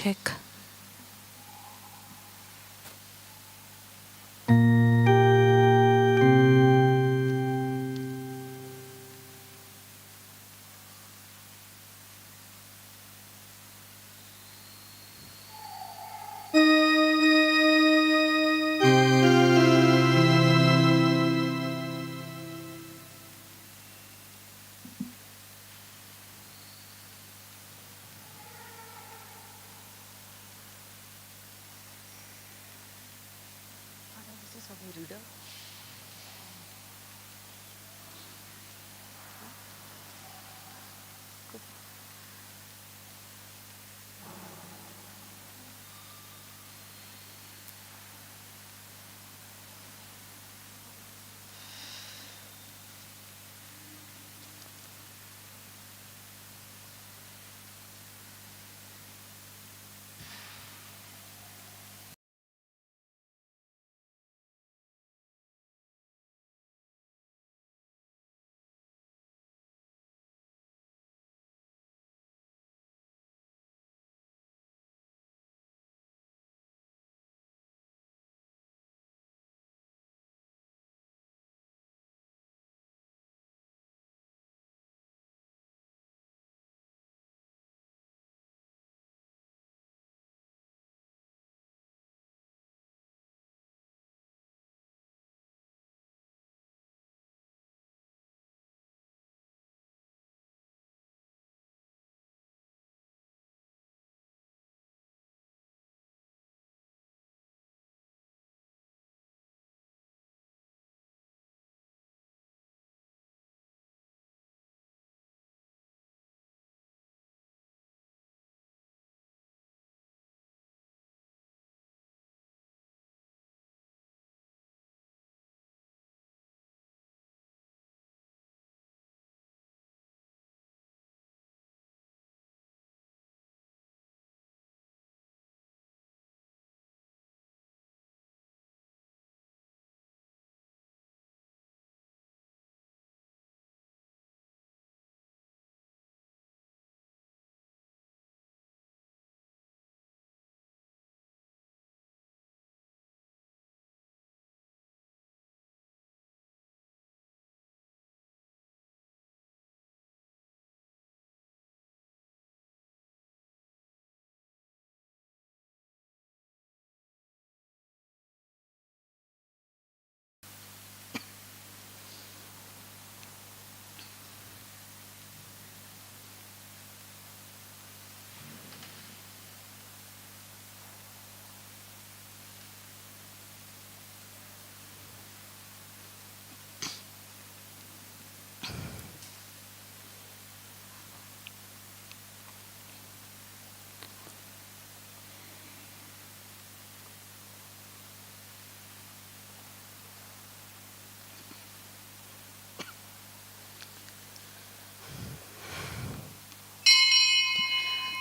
check.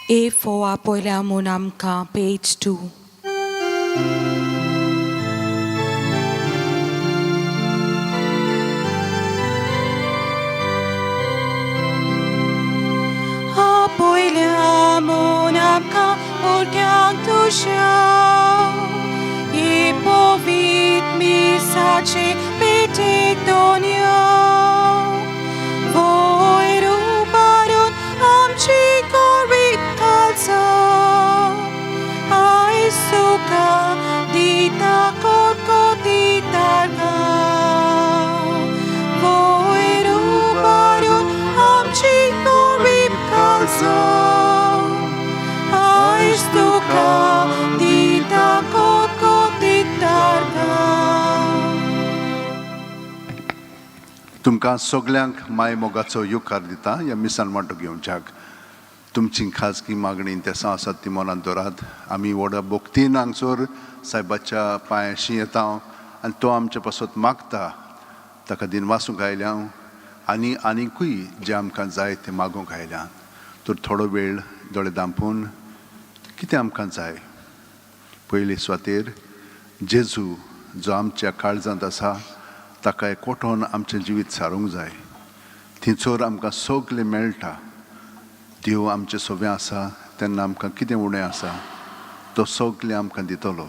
A for apoila monamka, page 2. Apoila monamka, urgang tusha. Ipovit Misachi, petiktonia. Voiru barun amchi korit kalsa. Ai suka dita korko ditarga. Voiru barun amchi korit kalsa. Ai suka dita korko ditarga. तुमकां सगल्यांक माय मोगाचो युकार दिता ह्या मिसान वांटो घेवच्याक तुमची खाजगी मागणी ते आसात ती मनांत दवरात आमी व्हड भोक्तीन हांगसर सायबाच्या पांयाशी येता आनी तो आमचे पासत मागता ताका दिनवासूंक आयल्या आनी आनिकूय जे आमकां जाय तें मागूंक आयल्या तर थोडो वेळ दोळे धांपून कितें आमकां जाय पयली सुवातेर जेजू जो आमच्या काळजांत आसा ताका एकवटोन आमचें जिवीत सारूंक जाय थंयसर आमकां सगलें मेळटा देव आमचें सोबें आसा तेन्ना आमकां कितें उणें आसा तो सगळे आमकां दितलो.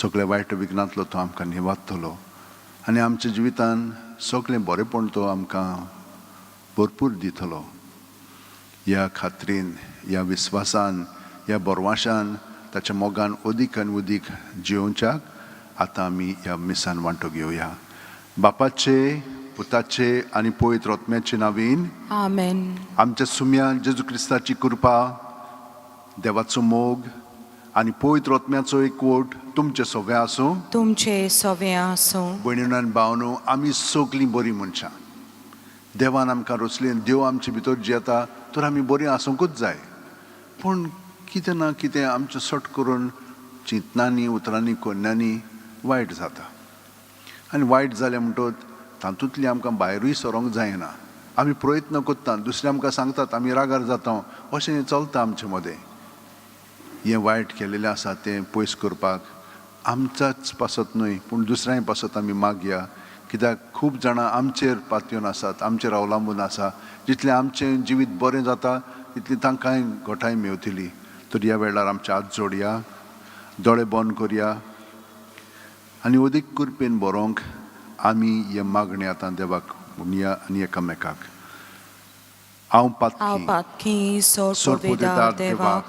सगळे वायट विघ्नांतलो तो आमकां निवारतलो आनी आमच्या जिवितान सगळें बरेंपण तो आमकां भरपूर दितलो. ह्या खात्रीन, ह्या विस्वासान, ह्या बोरवाशान ताच्या मोगान उदीक आनी उदीक जिवोवच्याक आतां आमी ह्या मिसान वांटो घेवया. बापाचे, पुताचे आनी पवित्र आत्म्याचे नांवीन आमेन. आमच्या सुम्या जेजू क्रिस्ताची कृपा, देवाचो मोग आनी पवित्र आत्म्याचो एकवट तुमचे सगळे आसूं. तुमचे सवे आसूं. भयणीनो आनी भावनो, आमी सगळीं बरीं मनशां. देवान आमकां रचली, देव आमचे भितर जियेता तर आमी बरीं आसूंकूच जाय. पूण कितें ना कितें आमचें सट करून चिंतनांनी, उतरांनी, कोन्यांनी वायट जाता. आनी वायट जालें म्हणटच तातूंतली आमकां भायरूय सरोंक जायना. आमी प्रयत्न करता, दुसरे आमकां सांगतात आमी रागार जाता, अशें चलता आमचे मदें. हें वायट केलेलें आसा तें पयस करपाक आमचाच पासत न्हय पूण दुसऱ्याय पासत आमी मागया. कित्याक खूब जाणां आमचेर पातयेवन आसात, आमचेर अवलंबून आसा. जितलें आमचें जिवीत बरें जाता तितली तांकांय घोटाय मेवतली. तर ह्या वेळार आमचे हात जोडया, दोळे बंद करया आनी अदीक कृपेन बरोवंक आमी हे मागणी आतां देवाक म्हणया आनी एकामेकाक. हांव पातकी सोडपोतेदार देवाक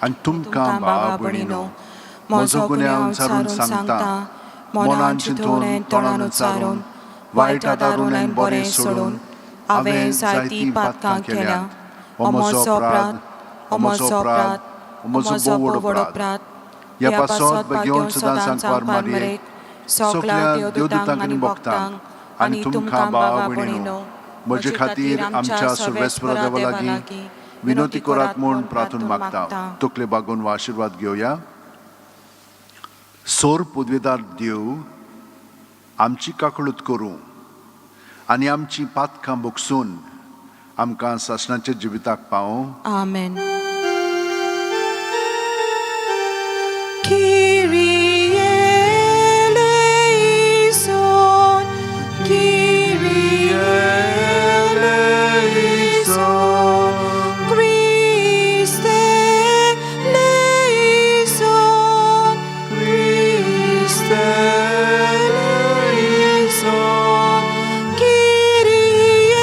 आनी तुमकां भावा भयणीनो, म्हजो गुन्यांव विचारून सांगता, मनान चिंतून तोंडान उच्चारून वायट आदारून आनी बरें सोडून हांवें जायतीं पातकां केल्यात. हो म्हजो अपराध, हो म्हजो अपराध, हो म्हजो व्हड अपराध. ह्या पासत घेवन सुद्दां सांगपार मारयेक सगळ्या देवदूतांक आनी भक्तांक आनी तुमकां भावा भयणीनो, म्हजे खातीर आमच्या सर्वेस्पर देवा लागीं विनोती करात म्हूण प्रार्थना मागता. तकले बागून हो आशिर्वाद घेवया. सोर पदवेदार देव आमची काकळूत करूं आनी आमची पातकां भोगसून आमकां सासणाच्या जिविताक पावों. आमेन. Kyrie eleison, Kyrie eleison, Christe eleison, Christe eleison, Kyrie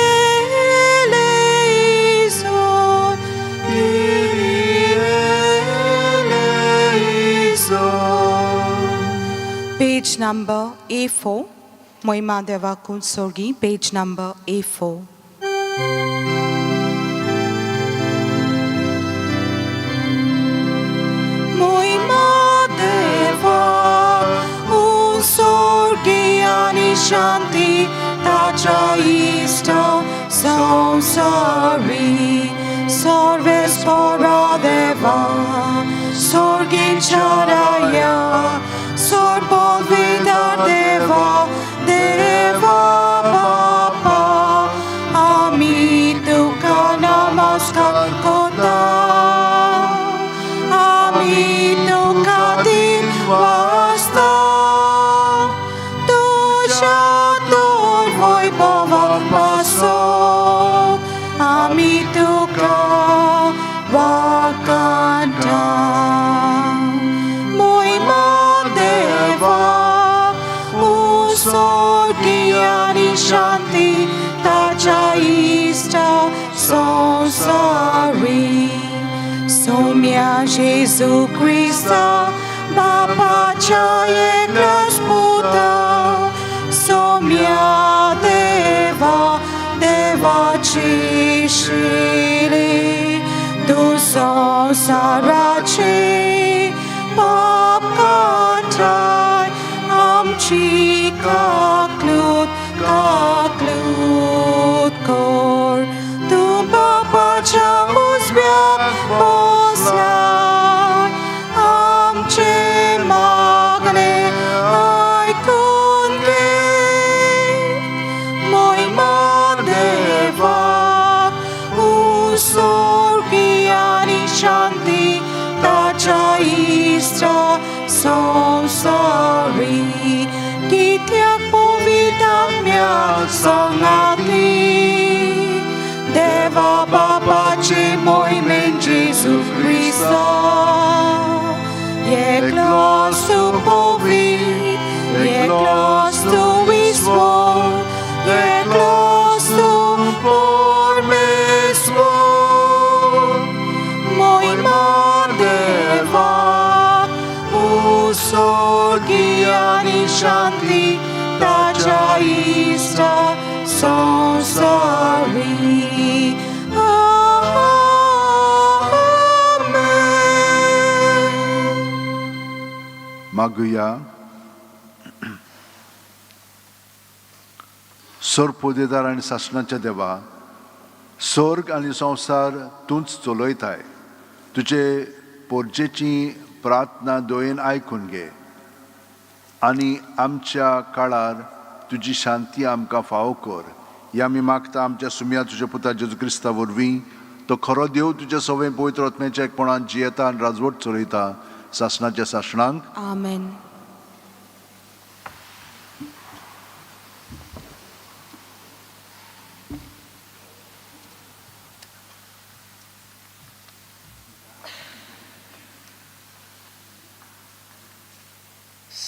eleison, Kyrie eleison. Page number A4. Moima Deva Kunsorgi, page number A4. Moima Deva Kunsorgi ani Shanti Tacha Ista Sansari Sarves Para Deva Sorgin Charaya Sorbovidar Deva Deva Baba Ami Tuka Namaskar Kota Ami Tuka Din Vasta Tusha Tur Voi Bava Paso Ami Tuka Vakanta Moima Deva Usorgiani Shanti Tacha Ista Sansari Somya Jesu Christa Baba Chaye Rasputa Somya Deva Deva Chishili Tu Sansarachi Papkatai Amchi Kaklut Kor Tu Baba Chahus Biak Poslai Amche Magne Ai Kunge Moima Deva Usorgiani Shanti Tacha Istra Sansari Kityak Povidam Mya Sangati Deva Baba Che Moimen Jesu Christa सोगी आणि शांती ताच्या इष्ट संसारी. मागुया. स्वर्ग पोदेदार आनी शासनाच्या देवा, स्वर्ग आनी संवसार तूंच चलयताय. तुजे पोरजेची प्रार्थना दोयेन आयकून घे आनी आमच्या काळार तुजी शांती आमकां फावो कर. हे आमी मागता आमच्या सुम्या तुज्या पुता जेजू क्रिस्ता वरवीं. तो खरो देव तुज्या सवय पवित्र आत्म्याच्या एकपणान जियेता आनी राजवट चलयता शासनाच्या शासनांक. आमेन.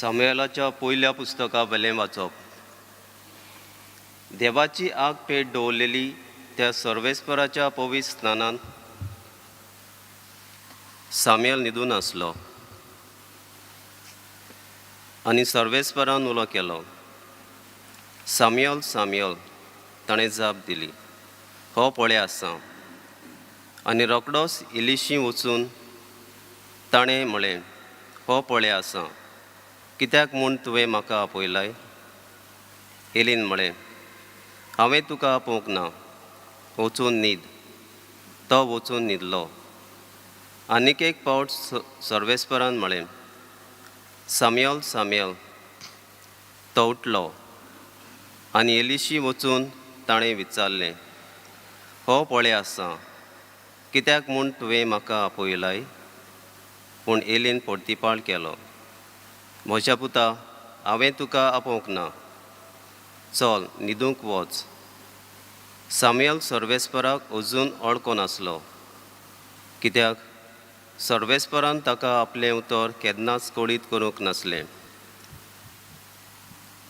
सामुएलाच्या पयल्या पुस्तका वेलें वाचप. देवाची आग पेट दवरलेली त्या सर्वेस्पराच्या पवित्र स्नानांत सामुएल न्हिदून आसलो आनी सर्वेस्परान उलो केलो, सामुएल सामुएल. ताणें जाप दिली, हो पळय आसा. आनी रोखडोच इलिशी वचून ताणें म्हळें, हो पळय आसा. कित्याक म्हूण तुवें म्हाका आपयलाय? एलीन म्हळें, हांवें तुका आपोवंक ना, वचून न्हीद. तो वचून न्हिदलो. आनीक एक फावट सर्वेस्परान म्हळें, सामुएल सामुएल. तो उठलो आनी एलिशी वचून ताणें विचारलें, हो पळय आसा. कित्याक म्हूण तुवें म्हाका आपयलाय? पूण एलीन परतिपाळ केलो, म्हज्या पुता, हांवें तुका आपोवंक ना. चल, न्हिदूंक वच. सामुएल सर्वेस्पराक अजून वळखो नासलो, कित्याक सर्वेस्परान ताका आपलें उतर केन्नाच कळीत करूंक नासलें.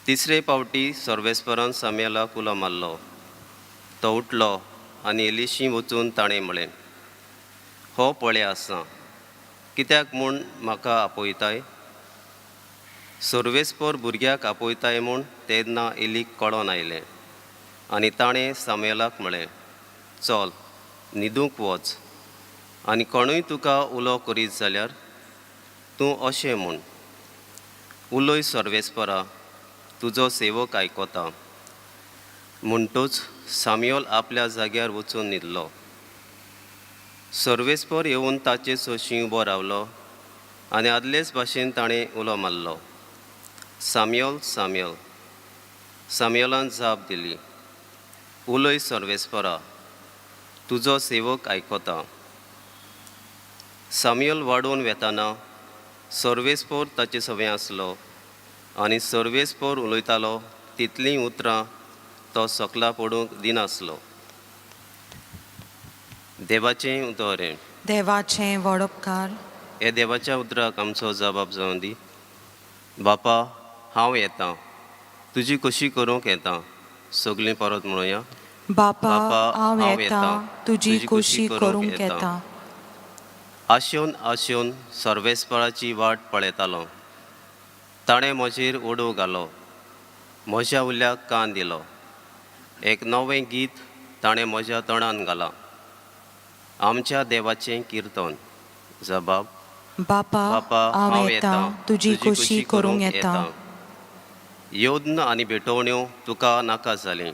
तिसरे फावटी सर्वेस्परान सामुएलाक उलो मारलो. तो उठलो आनी एलिशी वचून ताणें म्हळें, हो पळय आसा. कित्याक म्हूण म्हाका आपयताय? सर्वेस्पर भुरग्याक आपयताय म्हूण तेन्ना एलीक कळोन आयलें आनी ताणें सामुएलाक म्हळें, चल, न्हिदूंक वच. आनी कोणूय तुका उलो करीत जाल्यार तूं अशें म्हूण, उलय सर्वेस्परा, तुजो सेवक आयकता. म्हणटूच सामुएल आपल्या जाग्यार वचून न्हिदलो. सर्वेस्पर येवन ताचे सोशी उबो रावलो आनी आदलेच भाशेन ताणें उलो मारलो, सामुएल सामुएल. सामुएलान जाप दिली, उलय सर्वेस्परा, तुजो सेवक आयकता. सामुएल वाडून वेताना सर्वेस्पर ताचे सवय आसलो आनी सर्वेस्पर उलयतालो तितलीं उतरां तो सकला पडूंक दिनासलो. देवाचें उतोरें. देवाचें वडपकार. हे देवाच्या उतराक आमचो जबाब जावन दी. बापा, हांव येतां, तुजी कशी करूंक येता. सगलीं परत म्हणुया. बापा, हांव येतां, तुजी कशी करूंक येता. आशेवन आशेवन सर्वेस्पराची वाट पळयतालो. ताणें म्हजेर ओडू घालो, म्हज्या उल्याक कान दिलो. एक नवें गीत ताणें म्हज्या तोंडान घालां, आमच्या देवाचें किर्तन. जबाब. बापा, हांव येतां, तुजी कशी करूंक येता. योद्न आनी भेटोवण्यो तुका नाका जालीं,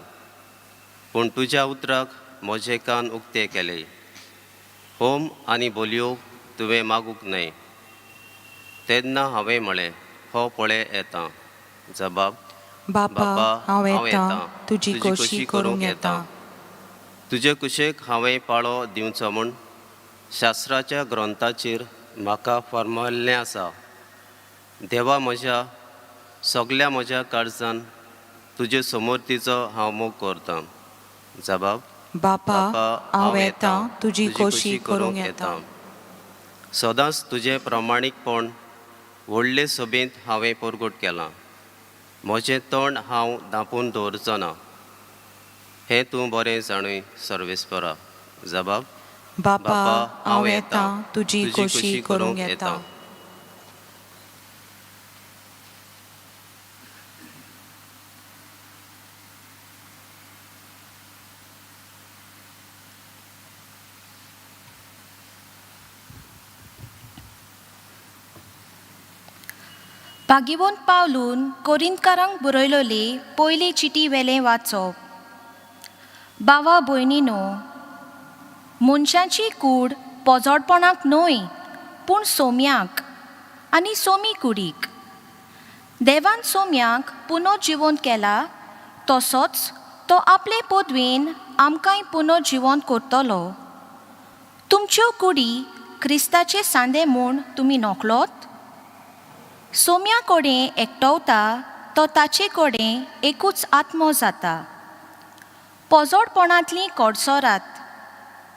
पूण तुज्या उतराक म्हजे कान उक्ते केले. होम आनी बोलयो तुवें मागूंक न्हय. तेन्ना हांवें म्हळें, हो पळय येतां. जबाब. बापा, हांव येतां, तुजी कशी करूंक येता. तुजे कुशेक हांवें पाळो दिवचो म्हूण शास्त्राच्या ग्रंथाचेर म्हाका फर्मायल्लें आसा. देवा, म्हज्या सगल्या म्हज्या काळजान तुजे समर्थीचो हांव मोग करतां. जबाब. बापा, हांव येतां, तुजी कशी करूंक येता. सदांच तुजें प्रामाणीकपण व्हडले सभेंत हांवें परगट केलां. म्हजें तोंड हांव धांपून दवरचो ना. हें तूं बरें जाणूय सर्वेस्परा. जबाब. बापा, हांव येतां, तुजी कशी करूंक येता. भागिवंत पावलून कोरिंतकारांक बरयलोली पयली चिटी वेलें वाचप. भावा भयणीनो, मनशाची कूड पोजोडपणाक न्हय, पूण सोम्याक आनी सोमी कुडीक. देवान सोम्याक पुनर्जिवंत केला, तसोच तो आपले पदवेन आमकांय पुनर्जिवंत करतलो. तुमच्यो कुडी क्रिस्ताचे सांदे म्हूण तुमी नोकलोत. सोम्या कोडें एकटवता तो ताचे कोडें एकूच आत्मो जाता. पोजोडपणांतलीं कोडसोरात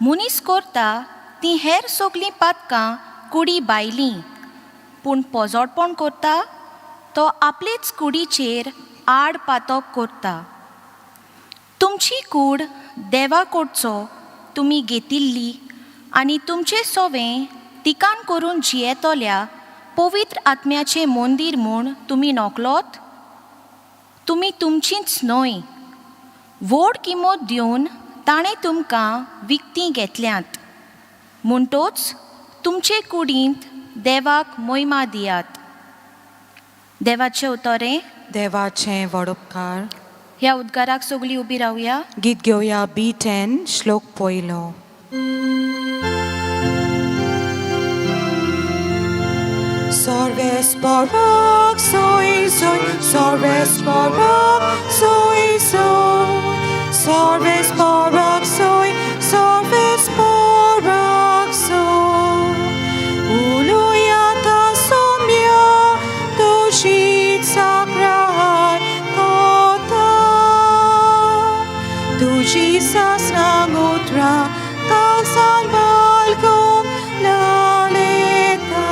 मनीस करता तीं हेर सगलीं पातकां कुडी भायलीं, पूण पोजोडपण करता तो आपलेच कुडीचेर आड पातक करता. तुमची कूड देवा कडचो तुमी घेतिल्ली आनी तुमचें सोवें तिकान करून जियेतोल्या पवित्र आत्म्याचें मंदीर म्हूण तुमी नोकलोत. तुमी तुमचींच न्हय, व्हड किंमत दिवन ताणें तुमकां विकतीं घेतल्यांत. म्हणटच तुमचे कुडींत देवाक महिमा दियात. देवाचें उतोरें. देवाचें व्हड उपकार. ह्या उद्गाराक सगळीं उबी रावया. गीत घेवया B10 श्लोक पयलो. Sorves barak soy soy, sorves barak soy soy, sorves barak soy, sorves barak soy. Uluyata somya doshit sakrai kota, dujisas nangutra tausan balkong laleta.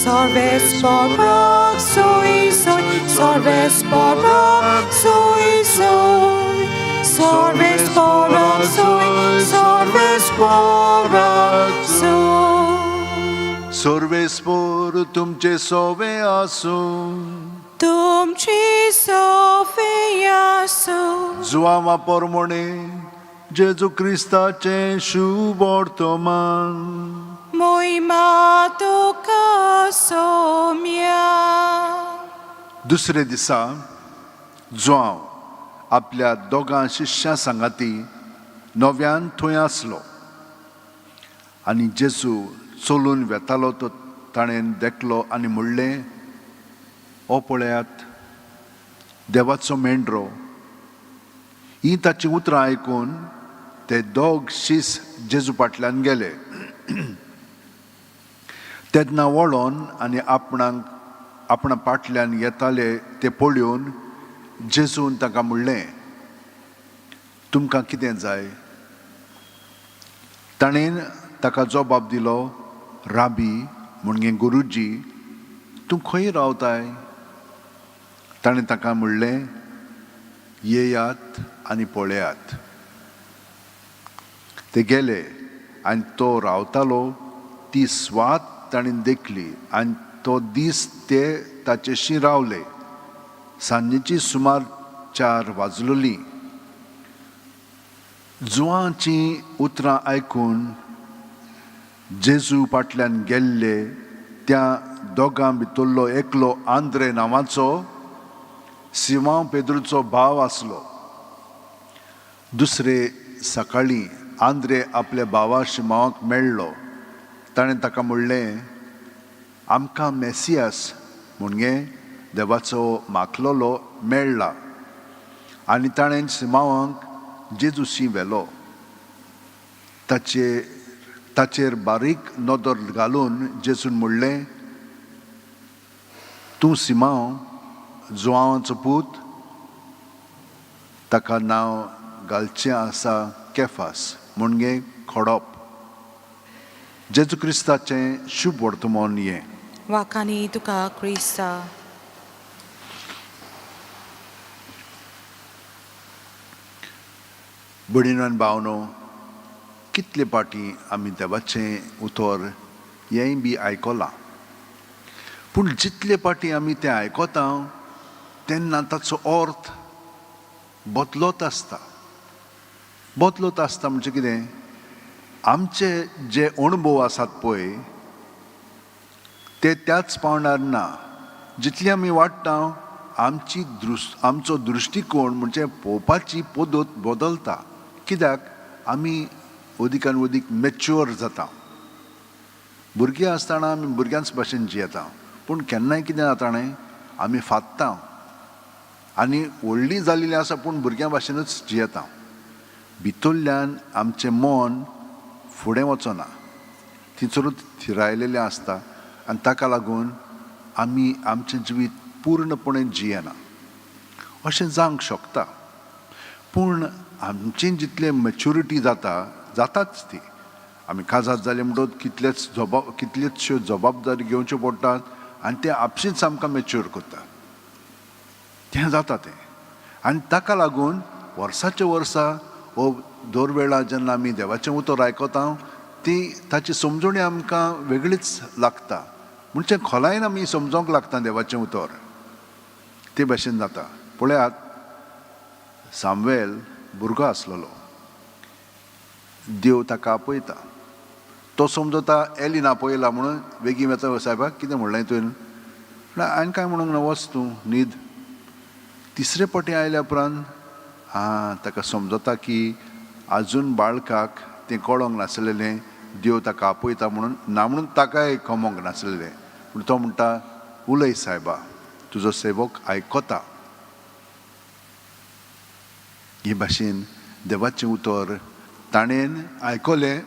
Sorves barak soy soy, sorves barak soy soy, sorves barak soy, sorves barak soy. सर्वेस्पोर तुमचे सोवे आसूं, तुमची सोफे आसो. जुआमा पोरमोणे जेजू क्रिस्ताचे शुभ वर्तमान. मोहिमा तुका सोम्या. दुसरे दिसा जुआंव आपल्या दोगां शिश्यां सांगाती नव्यान थंय आसलो आनी जेजू चलून वेतालो तो ताणें देखलो आनी म्हणलें, ओ पळयात देवाचो मेंढरो. ही ताची उतरां आयकून ते दोग शिस जेजू फाटल्यान गेले. तेन्ना वळोन आनी आपणा फाटल्यान येताले ते पळोवन जेजून ताका म्हणलें, तुमकां कितें जाय? ताणें ताका जबाब दिलो, राबी म्हणजे गुरुजी, तूं खंय रावताय? ताणें ताका म्हणलें, येयात आनी पळयात. ते गेले आनी तो रावतालो ती स्वात ताणें देखली आनी तो दीस ते ताचेशी रावले. सांजेची सुमार 4 वाजलोलीं. जुआंची उतरां आयकून जेजू फाटल्यान गेल्ले त्या दोगां भितरलो एकलो आंद्रे नांवाचो सिमोन पेद्रूचो भाव आसलो. दुसरे सकाळीं आंद्रे आपल्या भावा शिमोनाक मेळ्ळो. ताणें ताका म्हणलें, आमकां मेसियास म्हणजे देवाचो माखलोलो मेळ्ळा. आनी ताणें सिमोनाक जेजूशी व्हेलो. ताचेर बारीक नदर घालून जेजून म्हणलें, तूं सिमोन जुआंवाचो पूत, ताका नांव घालचें आसा केफास म्हणजे खडप. जेजू क्रिस्ताचें शुभ वर्तमान हें. वाकानी तुका क्रिस्ता. भयणीनो आनी भावनो, कितले पाटी आमी देवाचें उतर हेंय बी आयकलां, पूण जितले पाटी आमी तें आयकता तेन्ना ताचो अर्थ बदलत आसता. बदलत आसता म्हणजे कितें? आमचे जे अणभव आसात पळय ते त्याच पावंडार ना. जितली आमी वाडटा आमचो दृश्टिकोण म्हणजे पळोवपाची पद्दत बदलता. कित्याक आमी अदीकान अदीक मॅच्युअर जाता. भुरगीं आसतना आमी भुरग्यांच भाशेन जियेता, पूण केन्नाय कितें जाता न्हय आमी फात्ता आनी व्हडलीं जाल्लीं आसा पूण भुरग्यां भाशेनूच जियेता. भितरल्यान आमचें मन फुडें वचना, थिंचरूच थिरायलेलें आसता आनी ताका लागून आमी आमचें जिवीत पूर्णपणें जियेना. अशें जावंक शकता, पूण आमची जितले मॅच्युरिटी जाताच ती. आमी काजाद जाले म्हणटच कितलेचश्यो जबाबदारी घेवच्यो पडटात आनी ते आपशींच आमकां मॅच्युअर करता. तें जाता तें. आनी ताका लागून वर्साच्या वर्सा वो दर वेळा जेन्ना आमी देवाचें उतर आयकता ताची समजणी आमकां वेगळीच लागता. म्हणजे खोलायेन आमी समजोंक लागता देवाचें उतर. ते भाशेन जाता. पळयात, सामुएल भुरगो आसलेलो. देव ताका आपयता. तो समजता एलीन आपयला म्हणून बेगीन येता. साहेबाक कितें म्हणलें तुवें? हांवें कांय म्हणूंक ना, वच तूं न्हीद. तिसरे फावटी आयल्या उपरांत ताका समजता की आजून बाळकाक तें कळोंक नासलेलें देव ताका आपयता म्हणून, ना म्हणून ताकाय कमोंक नासलेलें. पूण तो म्हणटा, उलय सायबा, तुजो सेवक आयकता. हे भाशेन देवाचें उतर ताणेन आयकलें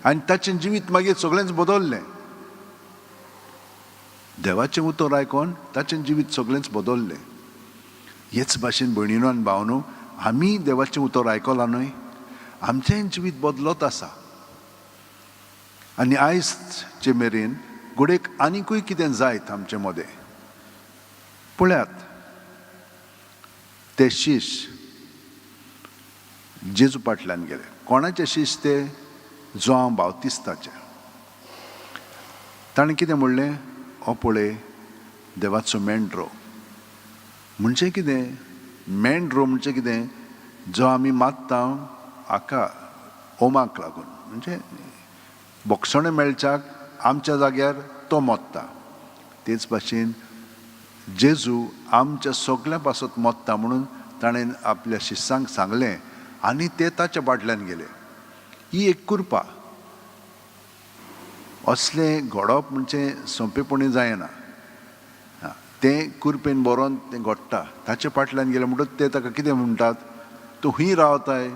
आनी ताचें जिवीत मागीर सगळेंच बदललें. देवाचें उतर आयकोन ताचें जिवीत सगळेंच बदललें. हेच भाशेन भयणीनो आनी भावनो, आमी देवाचें उतर आयकलां न्हय, आमचेंय जिवीत बदलत आसा. आनी आयजचे मेरेन घोडेक आनिकूय कितें जायत आमचे मदें. पळयात, ते शिश्य जेजू फाटल्यान गेले. कोणाचे शिश्य ते? जोआंव बावतिस्ताचे. ताणें कितें म्हणलें? हो पळय देवाचो मेंढरो. म्हणजे कितें? मेंढरो म्हणजे कितें? जो आमी मात्ता हाका ओमाक लागून, म्हणजे बोक्षणे मेळच्याक आमच्या जाग्यार तो मोत्ता. तेच भाशेन जेजू आमच्या सगळ्या पासत मोत्ता म्हणून ताणें आपल्या शिश्यांक सांगलें आनी ते ताच्या फाटल्यान गेले. ही एक कृपा. असलें घडप म्हणजे सोंपेपणी जायना. तें कृपेन बरोवन तें घडटा. ताचे फाटल्यान गेले म्हणटच ते ताका कितें म्हणटात? तूं खंय रावताय?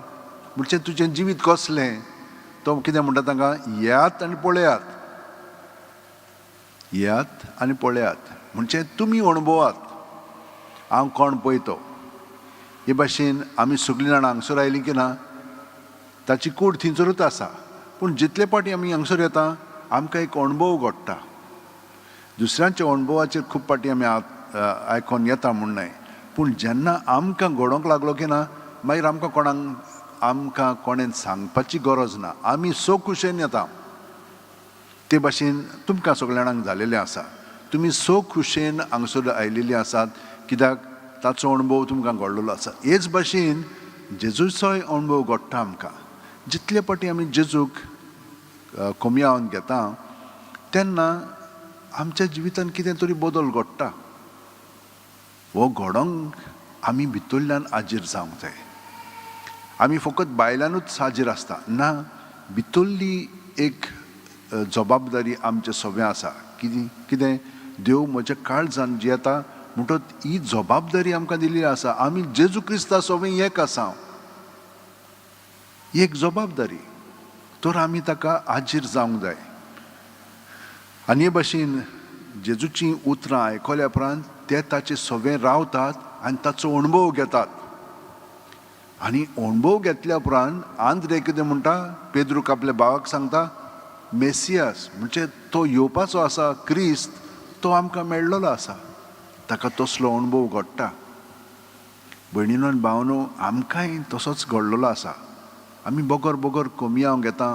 म्हणजे तुजें जिवीत कसलें? तो कितें म्हणटा तांकां? येयात आनी पळयात. येयात आनी पळयात म्हणजे तुमी अणभवात हांव कोण पळयतो. हे भाशेन आमी सगळीं जाणां हांगसर आयलीं की ना, ताची कूड थिंचरूच आसा. पूण जितले फावटी आमी हांगसर येता आमकां एक अणभव घडटा. दुसऱ्यांच्या अणभवाचेर खूब फावटी आमी आयकोन येता म्हूण न्हय, पूण जेन्ना आमकां घडोवंक लागलो की ना, मागीर आमकां कोणें सांगपाची गरज ना. आमी सो खुशेन येता. ते भाशेन तुमकां सगळ्या जाणांक जालेलें आसा. तुमी सो खुशेन हांगसर आयिल्लीं आसात कित्याक ताचो अणभव तुमकां घडलेलो आसा. हेच भाशेन जेजूचोय अणभव घडटा आमकां. जितले फावटी आमी जेजूक कोमयावन घेता तेन्ना आमच्या जिवितान कितें तरी बदल घडटा. हो घडोंक आमी भितरल्यान हाजीर जावंक जाय. आमी फकत भायल्यानूच हाजीर आसता ना, भितरली एक जबाबदारी आमचे सगळें आसा. कितें? देव म्हज्या काळजान जियेता म्हणटच ही जबाबदारी आमकां दिल्ली आसा. आमी जेजू क्रिस्ता सगळें एक आसा. एक जबाबदारी. तर आमी ताका हाजीर जावंक जाय. आनी हे भाशेन जेजूची उतरां आयकल्या उपरांत ते ताचे सगळें रावतात आनी ताचो अणभव घेतात. आनी अणभव घेतल्या उपरांत आंद्रे कितें म्हणटा? पेद्रूक आपल्या भावाक सांगता, मेसियास म्हणजे तो येवपाचो आसा, क्रिस्त, तो आमकां मेळ्ळलो आसा. ताका तसलो अणभव घडटा. भयणीनो आनी भावनो, आमकांय तसोच घडलेलो आसा. आमी बोगोर कोमयाव घेता,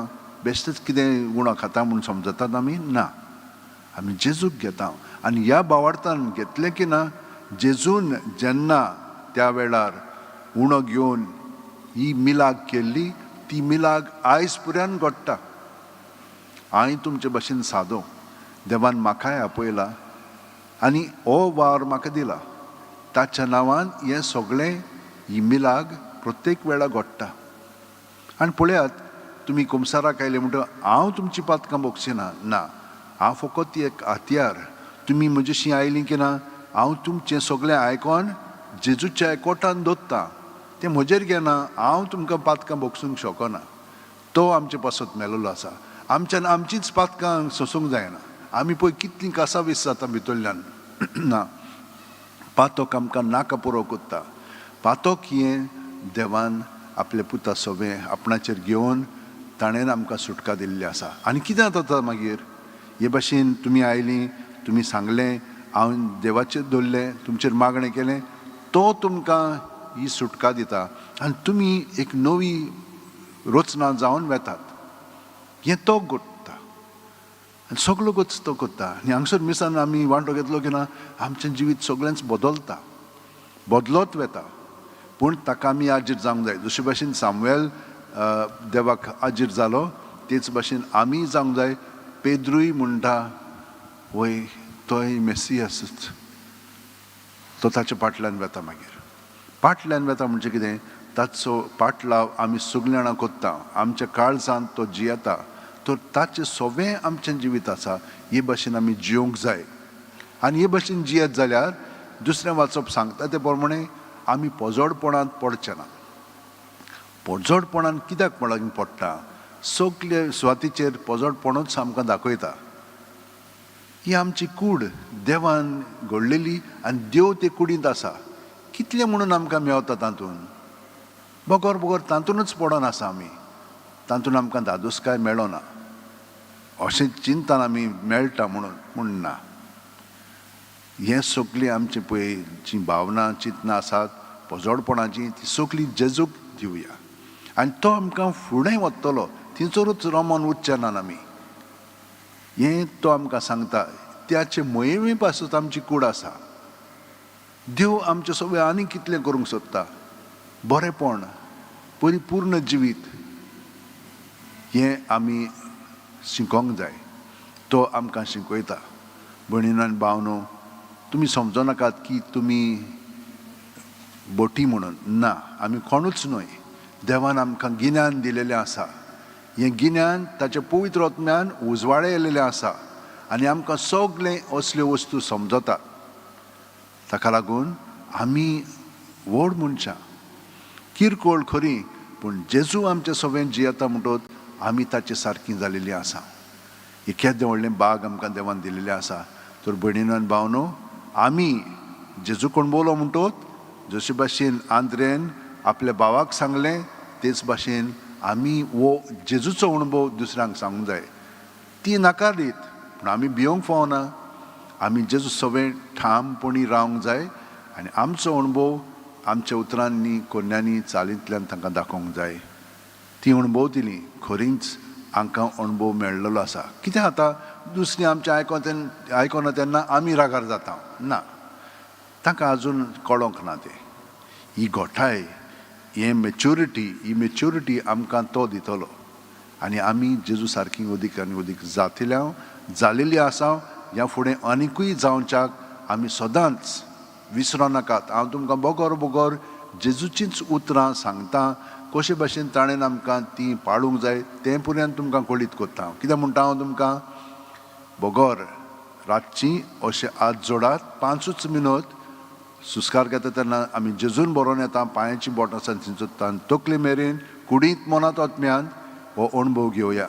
बेश्टेच कितें उणो खाता म्हूण समजतात आमी? ना, आमी जेजूक घेता. आनी ह्या भावार्थान घेतलें की ना, जेजून जेन्ना त्या वेळार उणो घेवन ही मिलाग केल्ली, ती मिलाग आयज पुऱ्यान घडटा. हांवें तुमचे भाशेन सादो, देवान म्हाकाय आपयला आनी हो वार म्हाका दिला. ताच्या नांवान हें सगळें ही मिलाग प्रत्येक वेळा घडटा. आनी पळयात, तुमी कुमसाराक आयले म्हणटा हांव तुमची पातकां बोगसिना. ना, हांव फकत ती एक हातयार. तुमी म्हजेशी आयलीं की ना, हांव तुमचें सगळें आयकोन जेजूच्या एकवटान दवरतां. तें म्हजेर घेना, हांव तुमकां पातकां बोगसूंक शकना. तो आमचे पासत मेलोलो आसा. आमच्यान आमचीच पातकां सोंसूंक जायना. आमी पळय कितलीं कासावीस जाता भितरल्यान. ना, पातक आमकां नाका पुरो कोत्ता. पातक हें देवान आपले पुता सवें आपणाचेर घेवन ताणें आमकां सुटका दिल्ली आसा. आनी कितें जाता मागीर? हे भाशेन तुमी आयलीं, तुमी सांगलें, हांव देवाचेर दवरलें, तुमचेर मागणें केलें, तो तुमकां ही सुटका दिता आनी तुमी एक नवी रचना जावन वेतात. हें तो घडटा आनी सगळो गोच तो करता. आनी हांगसर मिसान आमी वांटो घेतलो की ना, आमचें जिवीत सगळेंच बदलता, बदलत वेता. पूण ताका आमी आजीर जावंक जाय. जशे भाशेन सामुएल देवाक आजीर जालो, तेच भाशेन आमी जावंक जाय. पेद्रूय म्हणटा वय तोय मेसियासूच. तो ताच्या फाटल्यान वेता. मागीर फाटल्यान वेता म्हणजे कितें? ताचो पाटलाव आमी सगळीं जाणां कोत्ता. आमच्या काळजांत तो जियेता. तर ताचें सवें आमचें जिवीत आसा. हे भाशेन आमी जियोंक जाय. आनी हे भाशेन जियेत जाल्यार दुसरें वाचप सांगता ते प्रमाणे आमी पोजोडपणांत पडचे ना. पोजोडपणान कित्याक पडटा? सगळे सुवातीचेर पोजोडपणूच आमकां दाखयता. ही आमची कूड देवान घडलेली आनी देव ते कुडींत आसा. कितलें म्हणून आमकां मेवता तातूंत? बगोर बगोर तातूंतच पडोन आसा आमी. तातूंत आमकां धादोसकाय मेळना अशें चिंतन आमी मेळटा म्हणून ना. हें सगळीं आमची पळय जी भावना चिंतनां आसात पोजोडपणाची, ती सगळीं जेजूक दिवया. आनी तो आमकां फुडें वतलो. थंयसरूच रोमोन उरचे ना आमी. हें तो आमकां सांगता. त्याचे मोहिमे पासून आमची कूड आसा. देव आमचें सगळें आनी कितलें करूंक सोदता. बरेंपण, परिपूर्ण जिवीत हें आमी शिकोवंक जाय. तो आमकां शिकयता. भयणीनो आनी भावनो, तुमी समजो नाकात की तुमी बोटी म्हणून. ना, आमी कोणूच न्हय. देवान आमकां गिन्यान दिलेलें आसा. हें गिन्यान ताच्या पवित्र आत्म्यान उजवाडे येयलेलें आसा आनी आमकां सगळें असल्यो वस्तू समजतात. ताका लागून आमी व्हड मनशां, किरकोळ खरी, पूण जेजू आमचें सवें जियेता म्हणटच आमी ताचे सारकीं जालेलीं आसा. हें केदें व्हडलें बाग आमकां देवान दिलेलें आसा. तर भयणीनो आनी भावनो, आमी जेजू अणभवलो म्हणटच जशे भाशेन आंद्रेन आपल्या भावाक सांगलें, तेच भाशेन आमी वो जेजूचो अणभव दुसऱ्यांक सांगूंक जाय. ती नाकारलीत, पूण आमी भिवंक फावना. आमी जेजू सवें ठामपणी रावंक जाय आनी आमचो अणभव आमच्या उतरांनी, कोन्यांनी, चालींतल्यान तांकां दाखोवंक जाय. ती अणभवतलीं खरींच आमकां अणभव मेळ्ळलो आसा. कितें जाता? दुसरीं आमचें आयकना तेन्ना आमी रागार जाता. ना, तांकां आजून कळोंक ना तें. ही घोटाय, ही मेच्युरिटी आमकां तो दितलो आनी आमी जेजू सारकीं अदीक आनी अदीक जालेलीं आसा. ह्या फुडें आनिकूय जावच्याक आमी सदांच विसरो नाकात. हांव तुमकां बगोर जेजूचींच उतरां सांगता. कशे भाशेन ताणें आमकां ती पाळूंक जाय तें पर्यंत तुमकां कळीत कोत्ता. कित्याक म्हणटा हांव तुमकां, बगोर रातची अशें हात जोडात 5 मिनट. सुस्कार घेता तेन्ना आमी जेजून बरोवन येता. पांयाची बोटां आसा थंयसून तकले मेरेन कुडींत मनांत आत्म्यान हो अणभव घेवया.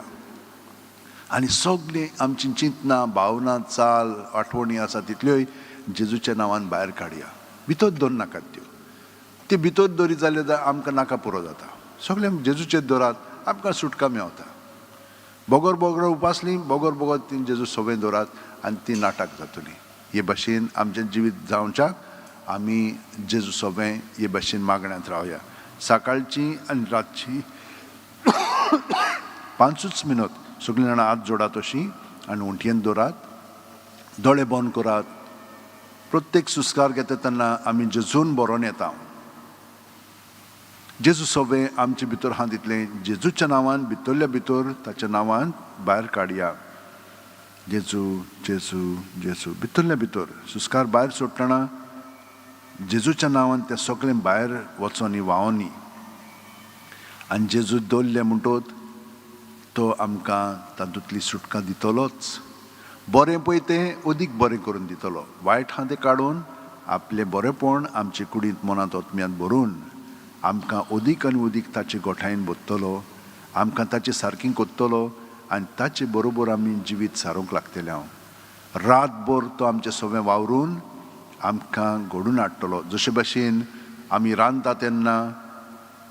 आनी सगळीं आमची चिंतनां, भावना, चाल, आठवणी आसा तितल्योय जेजूच्या नांवान भायर काडया. भितर दवर नाकात त्यो. ते भितर दवरीत जाल्यार आमकां नाका पुरो जाता. सगळें जेजूचेर दवरात, आमकां सुटका मेवता. बगोर उपासलीं, बगोर ती जेजू सवें दवरात आनी ती नाटक जातली. हे भाशेन आमचें जिवीत जावच्याक आमी जेजू सवें हे भाशेन मागण्यांत रावया. सकाळची आनी रातची 5 मिनट सगळीं जाणां हात जोडात अशीं आनी उंटयेन दवरात. दोळे बंद करात. प्रत्येक सुस्कार घेता तेन्ना आमी जेजून बरोवन येता. जेजू सवें आमचे भितर आहा तितलें जेजूच्या नांवान भितरल्या भितर ताच्या नांवान भायर काडया. जेजू जेजू जेजू भितरल्या भितर सुस्कार भायर सोडटना जेजूच्या नांवान तें सगळें भायर वचोनी व्हांवोनी आनी जेजू दवरले म्हणटोच तो आमकां तातूंतली सुटका दितलोच. बरें पळय तें अदीक बरें करून दितलो. वायट आहा तें काडून आपलें बरेंपण आमचे कुडींत मनांत आत्म्यांत भरून आमकां अदीक आनी अदीक ताचे गोठायेन भरतलो, आमकां ताचे सारकें करतलो आनी ताचे बरोबर आमी जिवीत सारूंक लागतलें. हांव रातभर तो आमचें सगळें वावरून आमकां घडून हाडटलो. जशे भाशेन आमी रांदता तेन्ना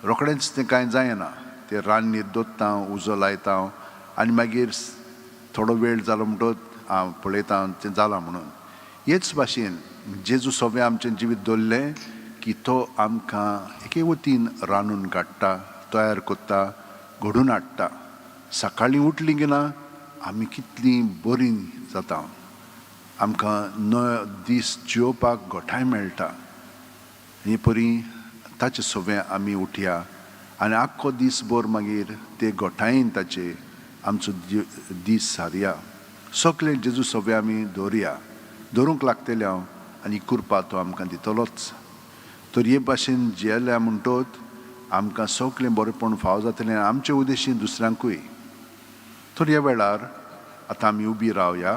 रोखडेंच तें कांय जायना, तें रान न्हिदोत्ता, उजो लायता आनी मागीर थोडो वेळ जालो म्हणटच हांव पळयतां तें जालां म्हणून. हेच भाशेन जेजू सगळें आमचें जिवीत दवरलें की तो आमकां एके वतीन रांदून काडटा, तयार करता, घडून हाडटा. सकाळीं उठलीं की ना आमी कितलीं बरीं जाता, आमकां नवो दीस जियोवपाक गोठाय मेळटा. हे परी ताचे सगळें आमी उठया आनी आख्खो दीसभर मागीर ते गोठायेन ताचे आमचो दीस सारया. सगळें जेजू सगळें आमी दवरया, दवरूंक लागतलें हांव आनी कृपा तो आमकां दितलोच. तर हे भाशेन जियेल्या म्हणटच आमकां सगळें बरेंपण फाव जातलें आमचे उद्देशीन दुसऱ्यांकूय. तर ह्या वेळार आतां आमी उबी रावया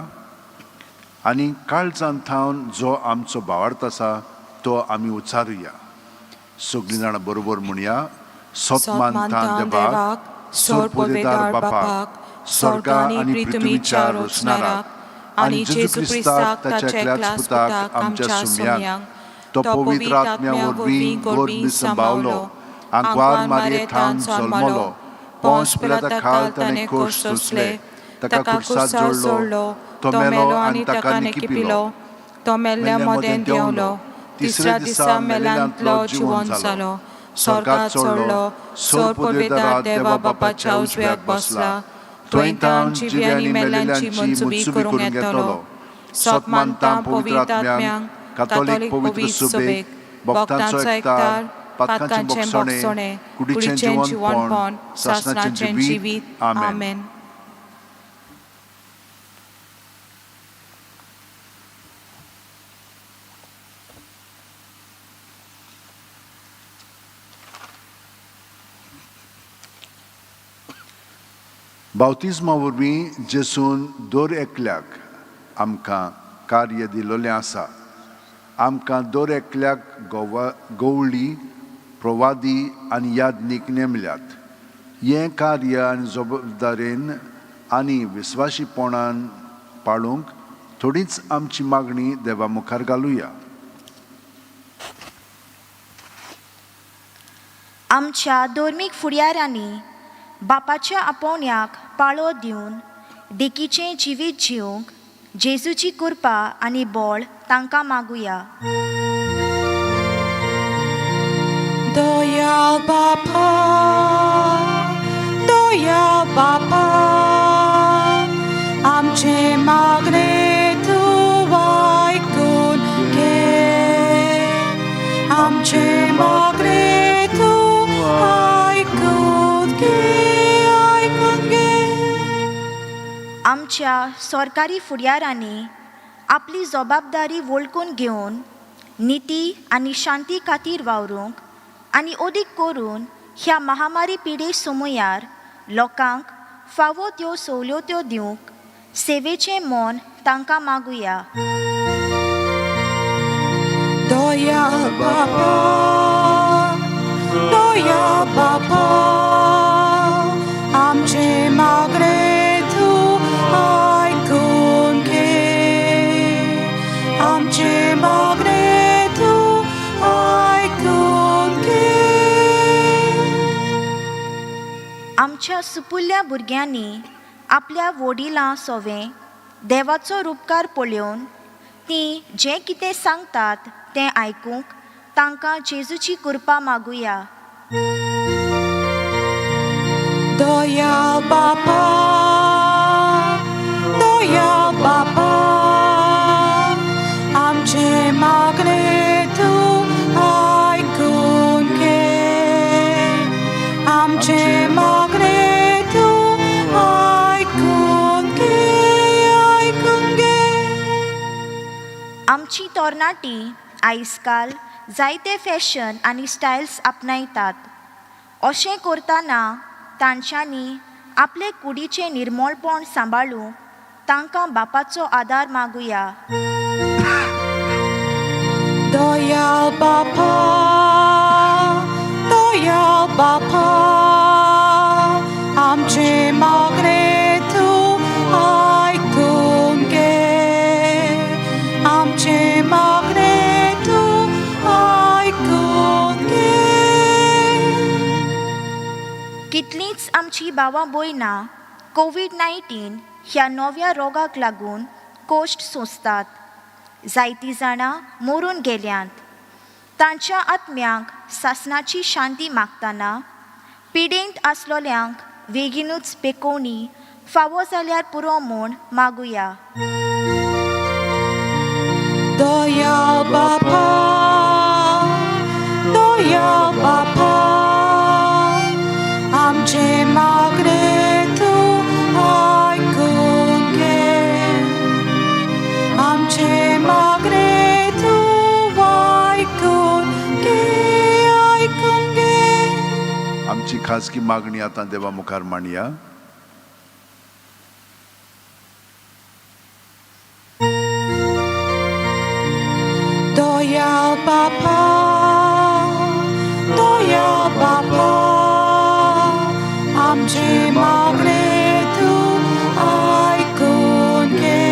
आनी काळजांत थावन जो आमचो भावार्थ आसा तो आमी उच्चारुया. सगळीं जाणां बरोबर म्हणया. सोतमानता देवाक, सोरपोदेदार बापाक, स्वर्गा आनी पृथ्वीच्या रोचणाराक आनी जेजू क्रिस्ताक ताच्या एकल्याच पुताक आमच्या सुमयांक तो पवित्र आत्म्या वरवीं गोडबी सांबावलो, आंकवार मारयेंत जल्मलो, पोंस पिलाता खाल ताणें कोश सोंसले, ताका क्रुसार जोडलो, तो मेलो आनी ताका निकिपिलो, तो मेल्ल्या मोदें देंवलो, तिसऱ्या दिसा मेल्यांतलो जिवंत जालो, स्वर्गांत चडलो, सोरपोदेदार देवा बापाच्या उजव्याक बसला, थंय तावन जिवी आनी मेल्ल्यांची मनसुबी करूंक येतलो. सोत मानता पवित्र आत्म्यांक, कातोलीक पवित्र सुबेक, भक्तांचो एकठार, पातकांचें भोगसणें, कुडीचें जिवणपण, सासणाचें जिवीत. आमेन. बावतिजमा वरवीं जेजून दर एकल्याक आमकां कार्य दिलोलें आसा. आमकां दर एकल्याक गवळी, प्रवादी आनी यादनीक नेमल्यात. हें कार्य आनी जबाबदारेन आनी विस्वाशीपणान पाळूंक थोडीच आमची मागणी देवा मुखार घालुया. आमच्या धर्मीक फुडाऱ्यांनी बापाच्या आपोवण्याक पाळो दिवन देखीचें जिवीत जिवंक जेजूची कृपा आनी बळ तांकां मागुया. दयाळ बापा, दयाळ बापा, आमचे मागणे तूं आयकून घे, आमचे मागणे तूं आयकून घे. आमच्या सरकारी फुडाऱ्यांनी आपली जबाबदारी वळखून घेवन निती आनी शांती खातीर वावरूंक आनी अदीक करून ह्या महामारी पिडे समयार लोकांक फावो त्यो सवलत्यो दिवंक सेवेचें मन तांकां मागुया. दयाळ बापा, दयाळ बापा, आमचे मागणे आयकून घे, आमचे मागणे तूं आयकून घे. आमच्या सुपुल्ल्या भुरग्यांनी आपल्या वडिलां सोवें देवाचो उपकार पळोवन तीं जें कितें सांगतात तें आयकूंक तांकां जेजूची कृपा मागुया. दयाळ बापा, दयाळ बापा, आमचे मागणे तूं आयकून घे, आमचे मागणे तूं आयकून घे, आमची तरणाटी आयजकाल जायते फॅशन आनी स्टायल्स आपणायतात. अशें करतना तांच्यांनी आपले कुडीचें निर्मळपण सांबाळूंक तांकां बापाचो आदार मागुया. दयाळ बापा, दयाळ बापा, आमचे मागणे तूं आयकून घे, आमचे मागणे तूं आयकून घे. कितलींच आमची भावां भयणां कोविड-19 ह्या नव्या रोगाक लागून कोश्ट सोंसतात. जायतीं जाणां मरून गेल्यांत. तांच्या आत्म्यांक सासणाची शांती मागतना पिडेंत आसलोल्यांक बेगीनूच पेकोवणी फावो जाल्यार पुरो म्हूण मागुया. दयाळ बापा, दयाळ बापा, आमचे मागणे तूं आयकून घे, आमचे मागणे तूं आयकून घे, आयकून घे. आमची खाजगी मागणी आता देवा मुखार मांडया. दयाळ बापा, दयाळ बापा, आमचे मागणे तूं आयकून घे,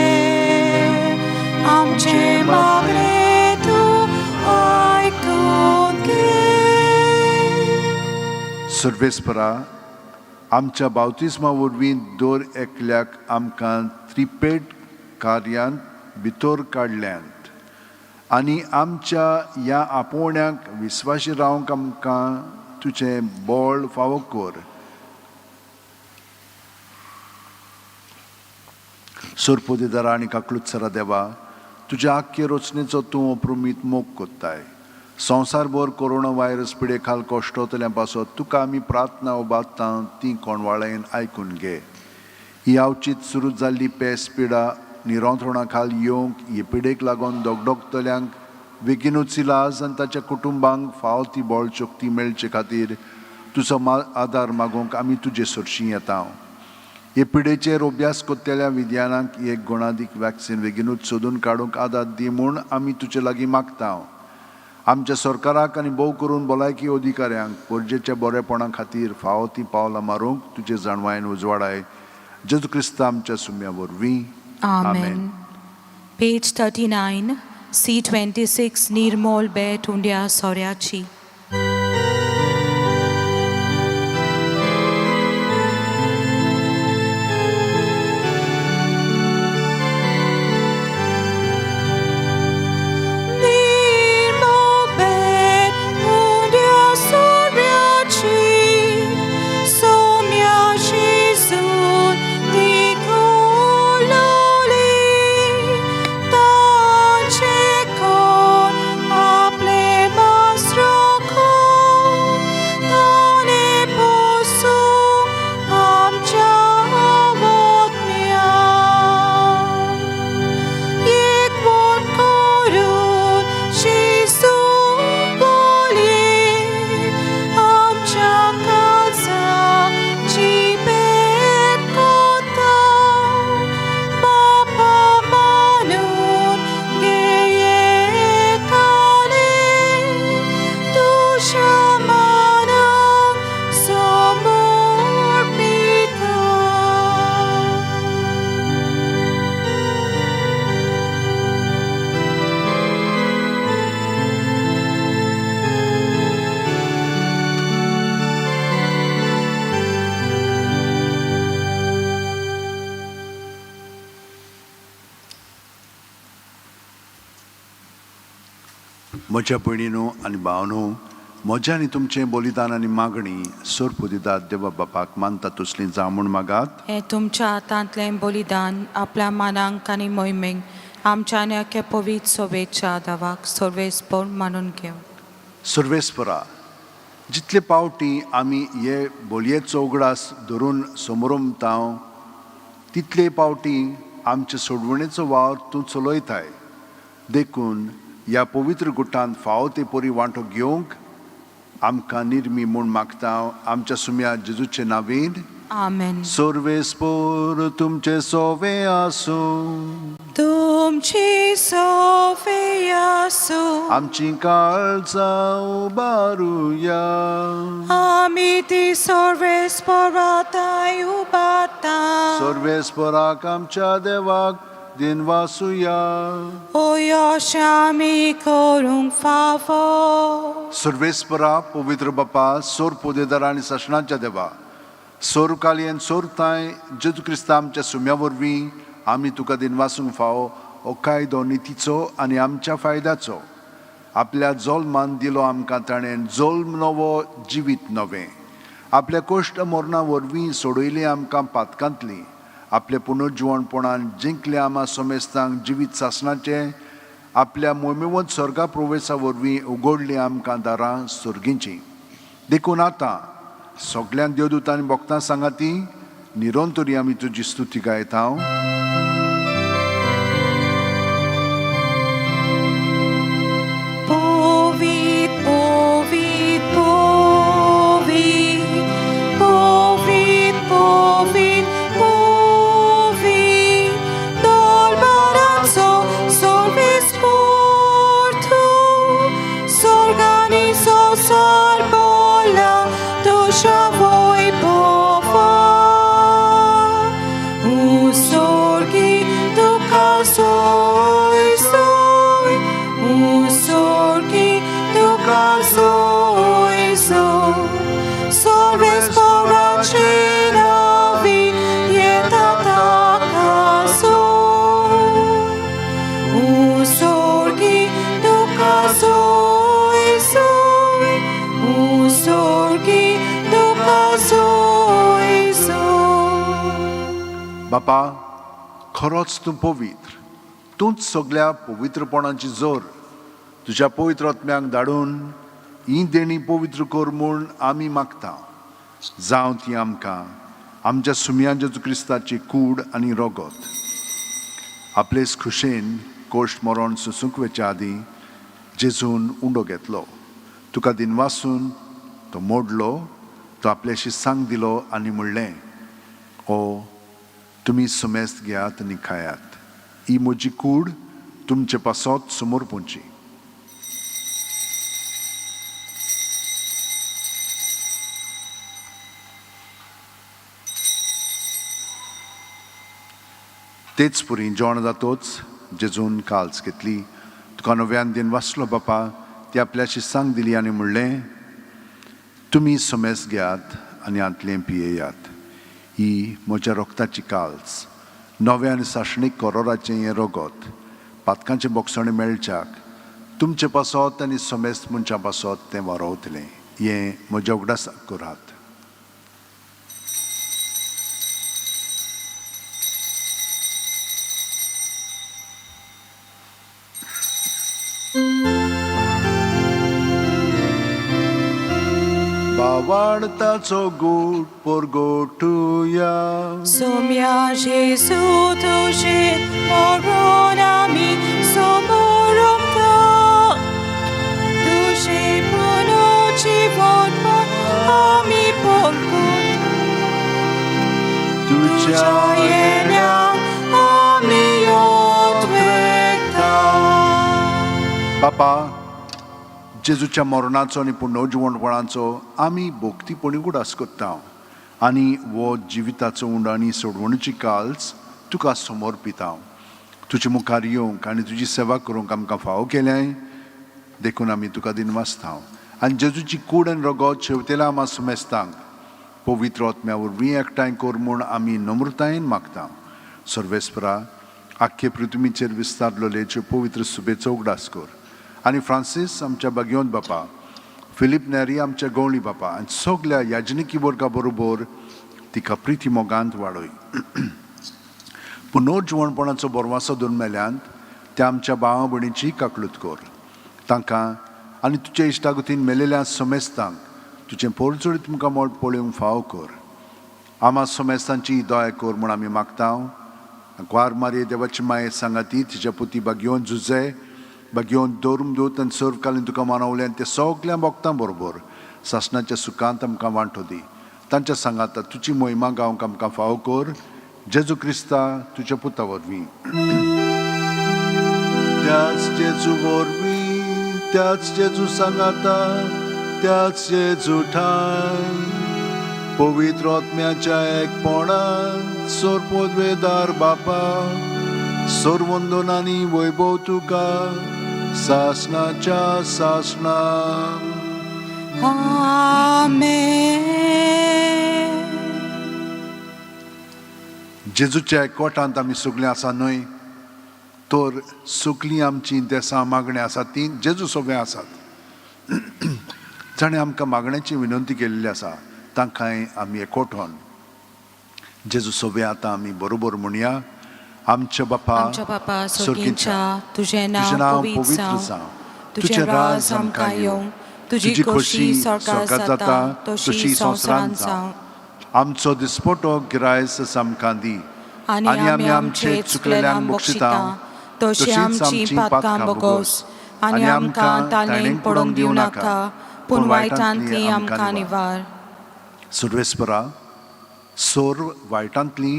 आमचे मागणे तूं आयकून घे. सर्वेस्परा, आमच्या बावतिस्मा वरवीं दर एकल्याक आमकां त्रिपेट कार्यांत भितर काडल्यांत आनी आमच्या ह्या आपोवण्यांक विस्वाशी रावंक आमकां तुजें बळ फावो कर. सोरपोदेदारा आनी काकलुत्सरा देवा, तुज्या आख्खे रचनेचो तूं अप्रुमीत मोग कोत्ताय. संवसारभर कोरोना व्हायरस पिडे खाल कोश्टोतल्या पासत तुका आमी प्रार्थना उबारता ती कोणवाळेन आयकून घे. ही आवचीत सुरू जाल्ली पेस पिडा निरोंथरणा खाल येवंक हे पिडेक लागून दोगदोगतल्यांक बेगीनूच इलाज आनी ताच्या कुटुंबांक फाव ती बळ शक्ती मेळचे खातीर तुजो आदार मागूंक आमी तुजे सरशीं येता. हे पिडेचेर अभ्यास कोत्तेल्या विद्यानांक एक गुणादीक वॅक्सीन बेगीनूच सोदून काडूंक आदार दी म्हूण आमी तुजे लागीं मागता. आमच्या सरकाराक आनी भोव करून भलायकी अधिकाऱ्यांक परजेच्या बरेपणा खातीर फाव ती पावलां मारूंक तुजे जाणवायेन उजवाडाय. जेजू क्रिस्त आमच्या सुम्या वरवीं. Amen. Page 39, C26, निर्मोल Bhett उंड्या सोऱ्याची. म्हज्या भयणीनो आनी भावनो, म्हजें आनी तुमचें बलिदान आनी मागणी सोरपुदिदाद देवा बापाक मानता तसलीं जावं म्हूण मागात. हे तुमच्या हातांतलें बलिदान आपल्या मानांक आनी मोहिमेक आमच्या अख्ख्या पवित्र सोबेच्या दावाक सर्वेस्पर मानून घेव. सर्वेस्परा, जितले पावटी आमी हे बोलयेचो उगडास धरून समोरमताव तितले पावटी आमचे सोडवणेचो वावर तूं चलयताय. देखून ह्या पवित्र गुटांत फावो ते परी वांटो घेवंक आमकां निर्मी म्हूण मागता आमच्या सुम्या जेजूचे नांवेन. आमेन. सर्वेस्पोर तुमचे सोवे आसूं. तुमची सोवे आसूं. आमची काळजां उबारुया. आमी ती सर्वेस्परांताय उबारता. सर्वेस्पराक आमच्या देवाक दिनवासुया. ओयश आमी करूंक फावो. सर्वेस्परा पवित्र बापा सोर पोदेदार आनी सशणांच्या देवा सोर कालयेन सोरताय जेजू क्रिस्त आमच्या सुम्या वरवीं आमी तुका दिनवासूंक फावो हो कायदो नितीचो आनी आमच्या फायद्याचो. आपल्या जल्मान दिलो आमकां ताणें जल्म नवो जिवीत नवें. आपल्या कोश्ट मरणा वरवीं सोडयली आमकां पातकांतली. आपल्या पुनर्जिवणपणान जिंकले आमा सोमेस्तांक जिवीत सासणाचें. आपल्या मोहिमेवंत स्वर्गा प्रवेशा वरवीं उगडली आमकां दारां सुर्गींची. देखून आतां सगळ्या देवदूतांनी भक्तां सांगाती निरंतरी आमी तुजी स्तुती गायता. पोवीत पोवीत पोवीत पोवीत पोवीत पोवीत dolbaranzo solvespor tu sorgani sosal bola dusha voi pova usorgi duka soy soy usorgi duka soy soy solvespor acinavi yetataka soy usorgi duka soy soy usorgi duka soy soy. बापा खरोच तूं पवित्र. तूंच सगळ्या पवित्रपणाची जोर तुज्या पवित्र आत्म्याक धाडून ही देणी पवित्र कर म्हूण आमी मागता. जावं ती आमकां आमच्या सुम्या जेजू क्रिस्ताची कूड आनी रगत आपलेच खुशेन कोश्ट मरण सुसूंक वेच्या आदीं जेजून उंडो घेतलो. तुका दिनवासून तो मोडलो. तो आपल्या शिसांक दिलो आनी म्हणलें ओ तुमी सुमेस्त घेयात आनी खायात. ही म्हजी कूड तुमचे पासत समोर पोंची. तेच पुरी जेवण जातोच जेजून काल्स घेतली. तुका नव्यान दिन वाचलो बापा ती आपल्या शिसांक दिली आनी म्हणलें तुमी सुमेस्त घेयात आनी आंतलें पियेयात. ही म्हज्या रोगताची काल्स नव्यान साशणीक करोराचें हें रगत पातकांचे बोगसणे मेळच्याक तुमचे पासत आनी सुमेस्त मनशा पासत तें वारोवतलें. हें म्हज्या उगडासाक करात. वाडताचो गूट पोरगोटुया. Somia Jesu tuji moronami somoromta tuji ponochi vonpa ami porgut tuja yena ami odwekta. बापा जेजूच्या मरणाचो आनी पुनर्जिवणपणाचो आमी भोक्तीपणी उडास कोत्ता आनी वो जिविताचो उंड आनी सोडवणुची काल्स तुका समर्पिता. तुजे मुखार येवंक आनी तुजी सेवा करूंक आमकां फावो केल्याय देखून आमी तुका दिनवासता. आनी जेजूची कूड आनी रगत शेवतेल्या आमा सुमेस्तांक पवित्र आत्म्या वरवीं एकठांय कर म्हूण आमी नम्रतायेन मागता. सर्वेस्परा आख्खे पृथ्वीचेर विस्तारलो लेच्यो पवित्र सुबेचो उगडास कर. आनी फ्रांसीस आमच्या भगिवंत बापा फिलीप नेरी आमच्या गवळी बापा आनी सगळ्या याजनिकी वर्गा बरोबर तिका प्रिती मोगांत वाडय. पुनर्जिवणपणाचो बरवासो दोन मेल्यांत त्या आमच्या भावा भयणीची काकलूत कर. तांकां आनी तुज्या इश्टागतीन मेलेल्या समेस्तांक तुजें पोरचोडी तुमकां मोड पळोवंक फाव कर. आमा समेस्तांची दया कर म्हूण आमी मागता. क्वार मारये देवाची माये सांगाती तिच्या पुती भगिवंत जुजे घेवन दवरून दूत आनी सर्व कालीन तुका मानवलें आनी ते सगल्या भक्तां बरोबर सासणाच्या सुखांत आमकां वांटो दी. तांच्या सांगाता तुजी मोहिमा गावंक आमकां फावो कर. जेजू क्रिस्ता तुज्या पुता वरवीं. त्याच जेजू वरवीं, त्याच जेजू सांगाता, त्याच जेजू ठाय पवित्र आत्म्याच्या एकपणान सोरपोदवेदार बापा सोरवंदनांनी वैभव तुका सासणाच्या सासणा. आमेन. जेजूच्या एकवटांत आमी सगळीं आसा न्हय, तर सगळीं आमची देसां मागणी आसात ती जेजू सोबे आसात. ताणें आमकां मागण्याची विनंती केल्ली आसा, तांकांय आमी एकवटोन जेजू सोबे आतां आमी बरोबर म्हणया. आमच्या बापा सुर्गींच्या तुझें नांव पवित्र जावं, तुझें राज आमकां येवं, तुजी खोशी स्वर्गांत जाता तशी संवसारांत जावं. आमचो दिसपटो गिरायस आमकां दी आनी आमी आमचे चुकलेल्यांक बक्षिता तशी आमची पातकां बोगोस आनी आमकां ताल्लेंत पडोवंक दिवं नाका, पूण वायटांतली आमकां निवार. सर्वेस्परा सोर्व वायटांतली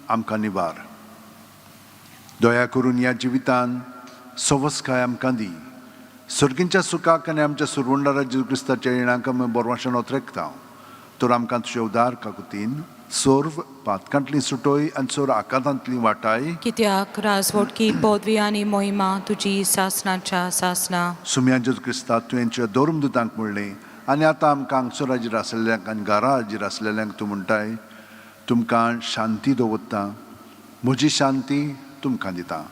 आमकां निवार. दया करून ह्या जिवितान सवस्काय आमकां दी. सर्गींच्या सुखाक आनी आमच्या सुरवंडारा जेजू क्रिस्ताच्या येणाक आमी बोरवाशान ओतरेकता. तर आमकां तुजे उदार काकुतीन सोर्व पातकांतली सुटोय आनी सोर आकांतांतली वाटाय. कित्याक राजवटकी पदवी आनी मोहिमा तुजी सासणाच्या सासणा. सुम्या जेजू क्रिस्ता तुवें दोरम दुतांक म्हणलें आनी आतां आमकां हांगसर हाजीर आसलेल्यांक आनी घरा हाजीर आसलेल्यांक तूं म्हणटाय तुमकां शांती दवरता, म्हजी शांती तुमकां दिता.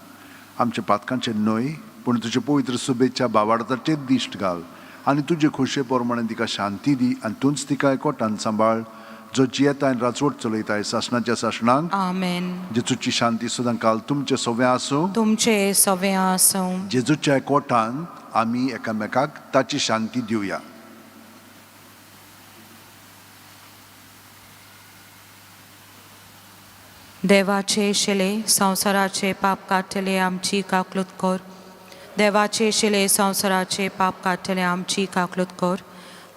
आमच्या पातकांचे न्हय, पूण तुजे पवित्र सुबेच्या बावार्दाचेर दिश्ट घाल आनी तुजे खोशये प्रमाणे तिका शांती दी आनी तूंच तिका एकवटान सांबाळ, जो जियेता आनी राजवट चलयताय सासणाच्या सासणांक. आमेन. जेजूची शांती सुद्दां काल तुमचे सोवे आसूं, तुमचे सवे आसूं. जेजूच्या एकवटान आमी एकामेकाक ताची शांती दिवया. देवाचे शिले संवसाराचे पाप काडटले आमची काकलूत कर. देवाचे शिले संवसाराचे पाप काडटले आमची काकलूत कर.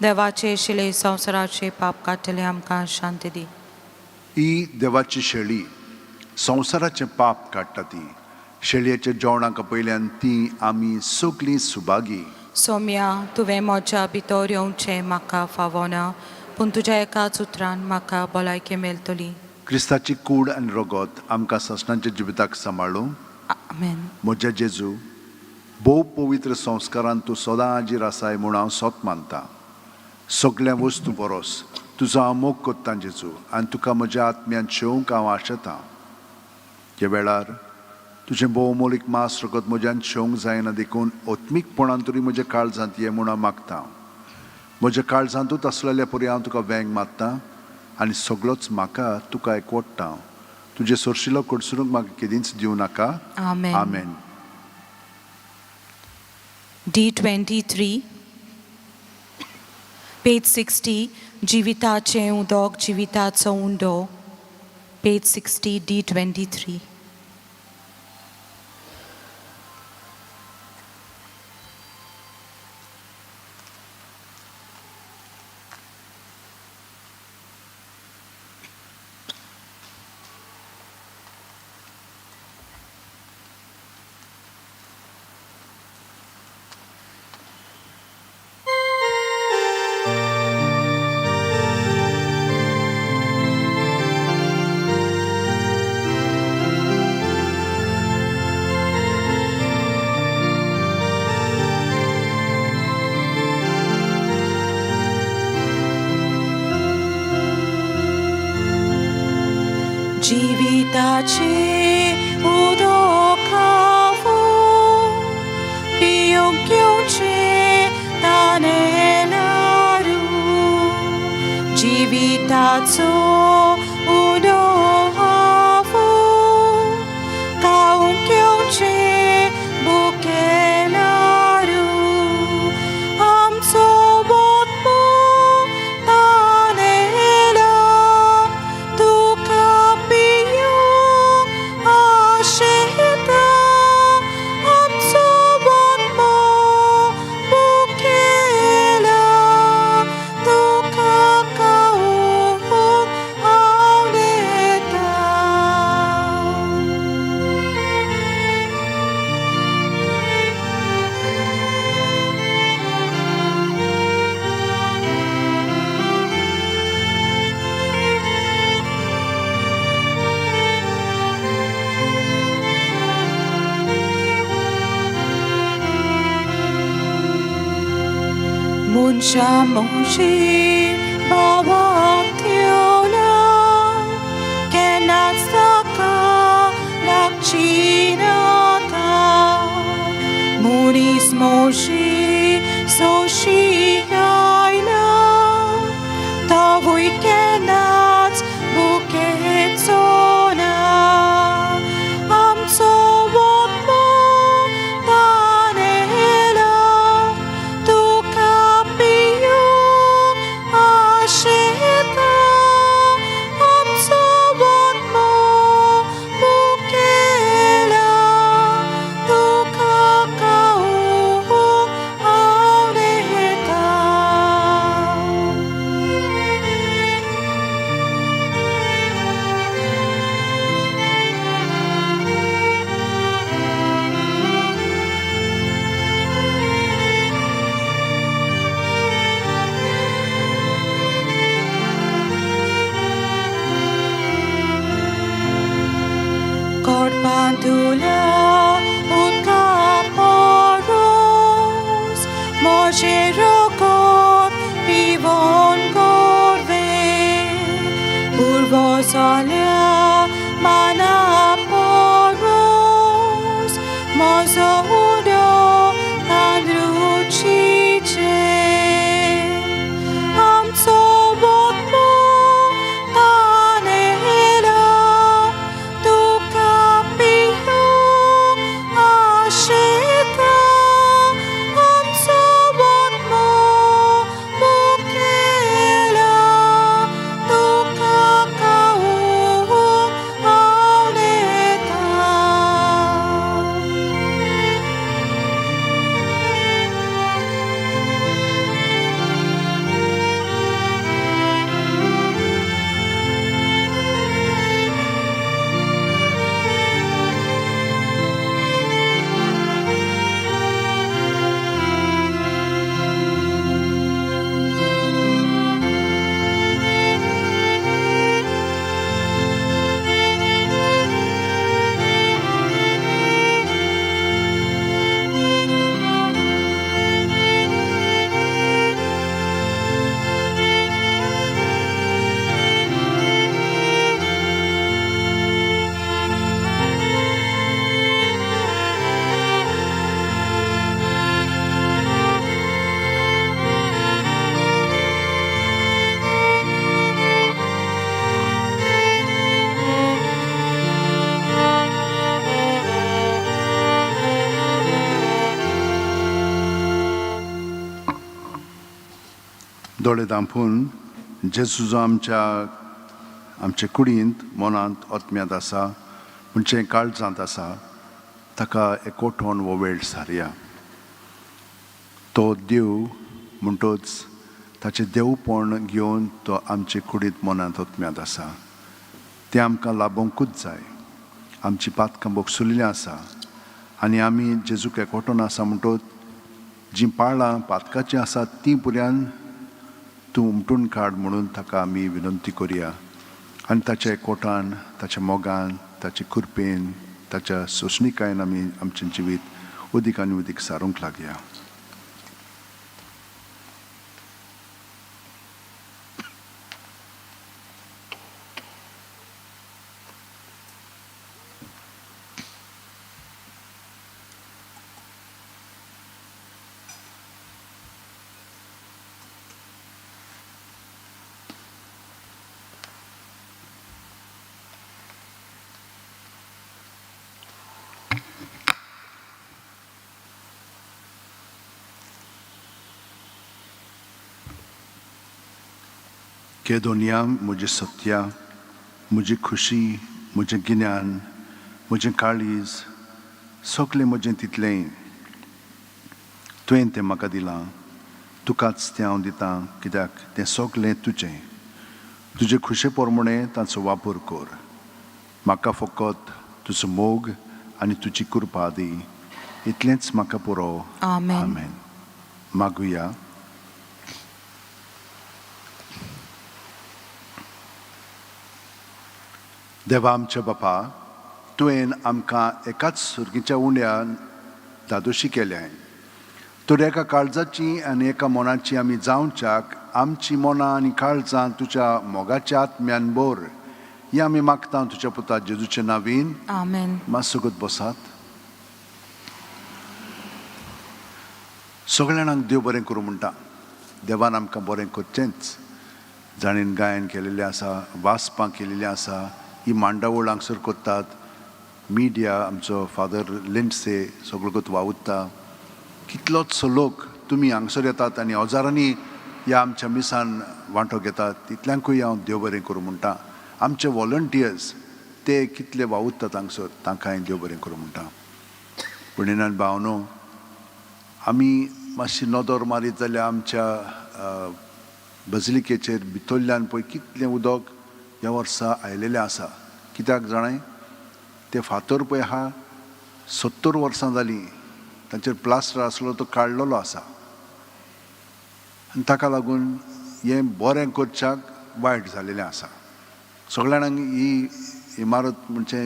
देवाचे शिले संवसाराचे पाप काडटले आमकां शांती दी. ही देवाची शेळी संवसाराचे पाप काडटा ती. शेळयेच्या जेवणाक पयल्यान ती आमी सगळीं सुभागी. सोम्या तुवें म्हज्या भितर येवचें म्हाका फावना, पूण तुज्या एकाच उतरान म्हाका भलायकी मेळटली. क्रिस्ताची कूड आनी रगत आमकां सासणाच्या जिविताक सांबाळूं. आमेन. म्हज्या जेजू, भोव पवित्र संस्कारांत तूं सदां हाजीर आसाय म्हूण हांव सोत मानता. सगळ्या वस्तू बरोस तुजो हांव मोग कोत्ता जेजू, आनी तुका म्हज्या आत्म्यान शेवंक हांव आशेतां. ह्या वेळार तुजें भोवमोलीक मास रगत म्हज्यान शेवंक जायना देखून ओत्मीकपणान तरी म्हज्या काळजांत ये म्हूण हांव मागतां. म्हज्या काळजांतूच आसलेल्या परी हांव तुका वेंग मागतां आनी सगळोच म्हाका तुका एकवटता. तुजे सोरशिलो कडसरूंक म्हाका केदींच दिवं नाका. आमेन. आमेन. D23 पेज 60 जिविताचें उदक जिविताचो उंडो. Page 60 D23. 지위다치 우독하고 비용경치 다네나루 지위다초 우독하고 가운경치 부케나루 암소봇보 다네라 두카피용 아시다 암소봇보 मोशी बाबा ठेवला केन्नाच ताका लागची नाका मनीस मोशी सोशी आयला तावूय केन्नाच बुकेचो ना आमचो वोत्मो ताण येला तुका पियूंक आशेता आमचो वोत्मो बुकेला तुका खावूंक आवडेता Kord bandula utka poros Moje rogot pivon gorve Purvos alea mana poros Mozo udo tandrucice Amco wotmo tanela Tuka piyong asyeta Amco wotmo bukela Tuka kaung auneta दोळे दांपून जेजूचो आमचे कुडींत मनांत ओतम्यांत आसा म्हणजे काळजांत आसा ताका एकवटून हो वेळ सारया तो देव म्हणटोच ताचें देवपण घेवन तो आमचे कुडींत मनांत ओतम्यांत आसा तें आमकां लाबोंकूच जाय आमची पातकां बोगसुल्लीं आसा आनी आमी जेजूक एकवटून आसा म्हणटोच जीं पाळां पातकाचीं आसात तीं पुऱ्यान तूं उमटून काड म्हणून ताका आमी विनंती करुया आनी ताच्या एकवटान ताच्या मोगान ताचे कृपेन ताच्या सोंसणीकायेन आमी आमचें जिवीत उदीक आनी उदीक सारूंक लागया के दुनिया मुझे सत्या मुझे खुशी मुझे गिन्यान मुझे काळीज सगळें म्हजें तितलें तुवें तें म्हाका दिलां तुकाच तें हांव दितां कित्याक तें सगळें तुजें तुजे खुशे पोरमणें ताचो वापर कर म्हाका फकत तुजो मोग आनी तुजी कृपा दी इतलेंच म्हाका पुरो आमेन मागुया देवा आमच्या बापा तुवें आमकां एकाच सुरगीच्या उंड्यान दादोशी केल्याय तर एका काळजाची आनी एका मनाची आमी जावच्याक आमची मनां आनी काळजां तुज्या मोगाच्या आत्म्यान बोर हें आमी मागता तुज्या पुता जेजूच्या नांवीन. आमेन. मातसोगत बसात. सगळ्यांक देव बरें करूं म्हणटा. देवान आमकां बरें करचेंच. जाणीन गायन केलेलें आसा, वाचपां केलेलीं आसा, ही मांडावळ हांगसर करतात. मिडिया आमचो फादर लिंडसे सगळो वावुरता. कितलोचो लोक तुमी हांगसर येतात आनी हजारांनी ह्या आमच्या मिसान वांटो घेतात. तितल्यांकूय हांव देव बरें करूं म्हणटा. आमचे वॉलंटियर्स ते कितले वावुरतात हांगसर, तांकांय देव बरें करूं म्हणटा. भयणीन भावनो, आमी मातशी नदर मारीत जाल्यार आमच्या बजिलिकेचेर भितरल्यान पळय कितलें उदक ह्या वर्सा आयलेलें आसा. कित्याक जाणाय, ते फातर पळय आहा 70 वर्सां जालीं, तांचेर प्लास्टर आसलो तो काडलेलो आसा. आनी ताका लागून हें बरें करच्याक वायट जालेलें आसा. सगळ्यांक ही इमारत म्हणजे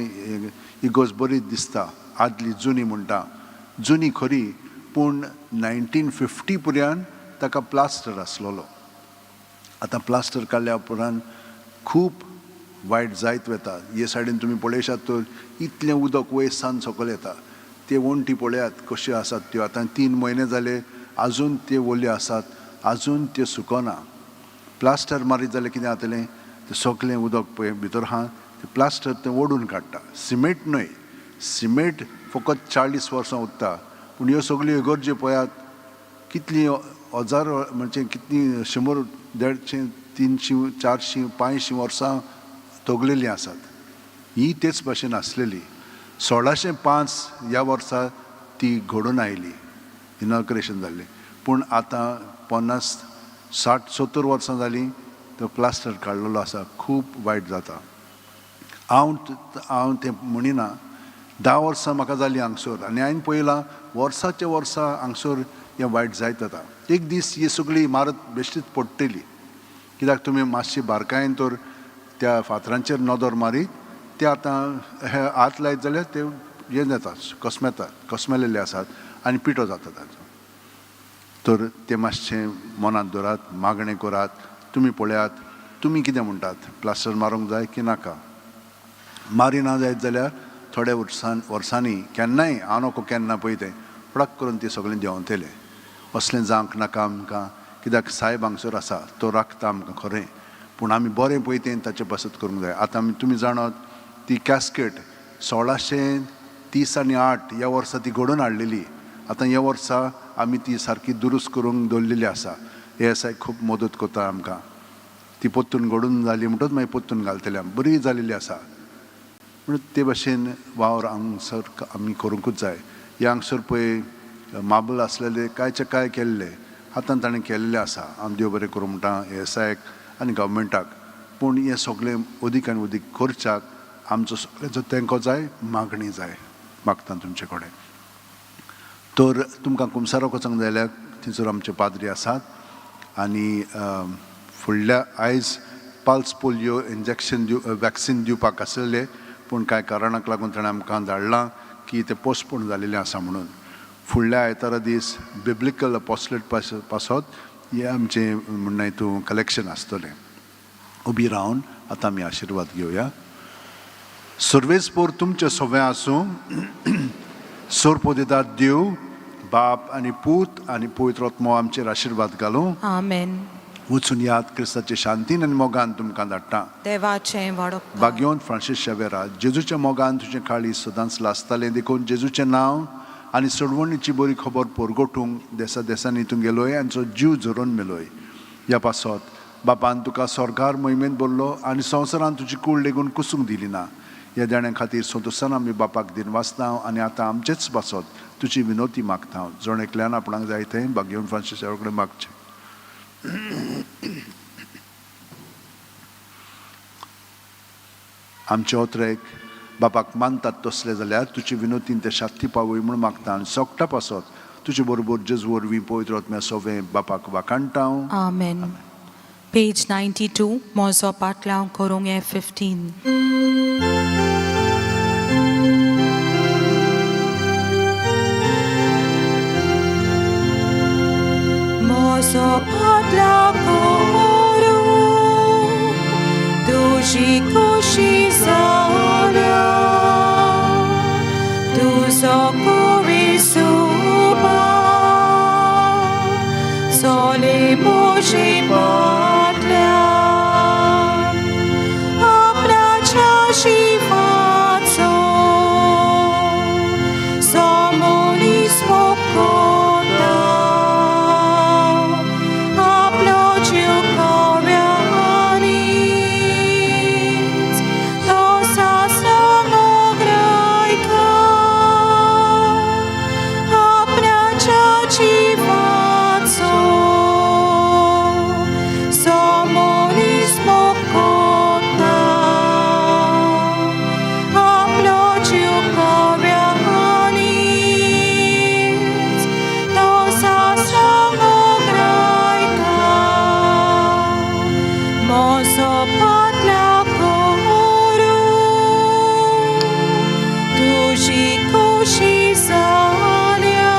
इगोज बरी दिसता. आदली जुनी म्हणटा, जुनी खरी, पूण 1950 पर्यंत ताका प्लास्टर आसलेलो. आतां प्लास्टर काडल्या उपरांत खूब वायट जायत वता. हे सायडीन तुमी पळयशात तर इतलें उदक वयसान सकयल येता. ते वणटी पळयात कश्यो आसात त्यो. आतां 3 म्हयने जाले आजून ते ओल्यो आसात, आजून त्यो सुकना. प्लास्टर मारीत जाल्यार कितें जातलें, तें सगळें उदक पळय भितर आहा तें प्लास्टर तें ओडून काडटा. सिमेंट न्हय, सिमेंट फकत 40 वर्सां उरता, पूण ह्यो सगळ्यो इगर्ज्यो पळयात कितली हजार म्हणजे कितली 100, 150, 300, 400, 500 वर्सां तगलेलीं आसात. ही तेच भाशेन आसलेली. 1605 ह्या वर्सा ती घडून आयली, इनॉग्रेशन जाल्लें. पूण आतां 50, 60, 70 वर्सां जालीं तो प्लास्टर काडलेलो आसा. खूब वायट जाता. हांव तें म्हणिना. 10 वर्सां म्हाका जालीं हांगसर, आनी हांवें पळयलां वर्साच्या वर्सा हांगसर हें वायट जायत जाता. एक दीस ही सगळी इमारत बेश्टीच पडटली. कित्याक तुमी मातशी बारकायेन तर त्या फातरांचेर नदर मारीत, ते आतां हे हात लायत जाल्यार ते हें जातात, कसमेलेले आसात आनी पिठो जाता ताचो. तर ते मातशें मनांत दवरात, मागणें करात. तुमी पळयात, तुमी कितें म्हणटात, प्लास्टर मारूंक जाय की नाका. मारिना जायत जाल्यार थोड्या वर्सांनी केन्नाय, हांव नको केन्ना पळय तें फडक करून ती सगळें देंवतलें. असलें जावंक नाका आमकां. कित्याक सायब हांगसर आसा, तो राखता आमकां खरें, पूण आमी बरें पळय तें ताचे पासत करूंक जाय. आतां तुमी जाणात ती कॅस्केट 1630 आनी 8 ह्या वर्सा ती घडोवन हाडलेली. आतां ह्या वर्सा आमी ती सारकी दुरुस्त करूंक दवरलेली आसा. ASI खूब मदत करता आमकां. ती पोत्तून घडून जाली म्हणटच मागीर पोत्तून घालतले. बरी जालेली आसा. पूण ते भाशेन वावर हांगसर आमी करूंकूच जाय. हे हांगसर पळय मार्बल आसलेले कांयचे काय केल्ले, आतां ताणें केल्लें आसा. हांव देव बरें करूं म्हणटा ASIक आनी गव्हर्मेंटाक. पूण हें सगळें अदीक आनी अदीक करच्याक आमचो सगळ्याचो तेंको जाय, मागणी जाय. मागता तुमचे कडेन. तर तुमकां कुमसारो वचूंक जाय जाल्यार थंयसर आमचे पाद्री आसात. आनी फुडल्या आयज पल्स पोलियो इंजेक्शन वॅक्सीन दिवपाक आसलेले, पूण कांय कारणाक लागून ताणें आमकां धाडलां की तें पोस्टपोन जालेलें आसा म्हणून. फुडल्या आयतारा दीस बिब्लिकल अपॉस्टलेट पासत हें आमचें म्हणणा हितून कलेक्शन आसतलें. उबी रावन आतां आमी आशिर्वाद घेवया. सर्वेस्पोर तुमचे सगळें आसूं. सोरपो दितात देव, बाप आनी पूत आनी पवित्र आत्मो आमचेर आशिर्वाद घालूं. आमेन. वचून याद क्रिस्ताचे शांतीन आनी मोगान तुमकां धाडटा. देवाचें वडोवप. भाग्यवंत फ्रांसीस शावेरा, जेजूच्या मोगान तुजें काळी सदांच लासतालें. देखून जेजूचें नांव आनी सोडवणीची बरी खबर पोरगोटूंक देसा देसांनी तूं गेलोय आनी जो जीव झरोवन मेलोय. ह्या पासत बापान तुका स्वर्गार महिमेंत भरलो आनी संवसारान तुजी कूड लेगून कुसूंक दिली ना. ह्या जाण्या खातीर संतोशान आमी बापाक दिन वाचता आनी आतां आमचेच पासत तुजी विनोती मागता. जण एकल्यान आपणाक जाय थंय भाग्यवंत फ्रांसीस शावेरा कडेन मागचें. आमचे ओत्रेक बापाक मानतात तसले जाल्यार तुजी विनोतीन ते शास्ती पावय म्हूण मागता. आनी सोगटा पासत तुजे बरोबर जेजू वरवीं पवित्र आत्म्या सोवें बापाक वाकाणटा. आमेन. पेज 92, मोजो पाटलांव करूंक हे 15. मोशी पाटल्या आपल्याच्या शिवाचो समोनी स्मोकोता आपलो जीव कोव्यानीच तो सासरांगो ग्रायका आपल्याच्या जिवाचो समोनी स्मोकोता आपलो जीव कोव्यानीच तो सासरांगो ग्रायका मोसो पाटल्या कोरू तुझी खोशी जाल्या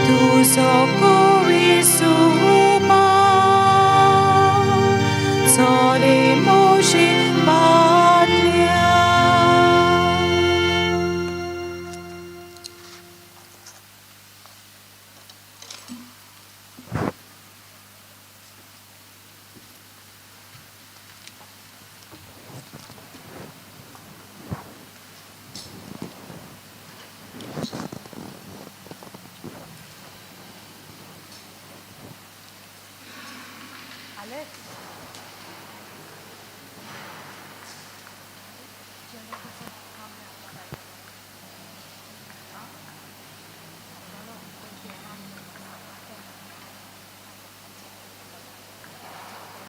तुझो कोवी सुपा चले मोशी पाटल्या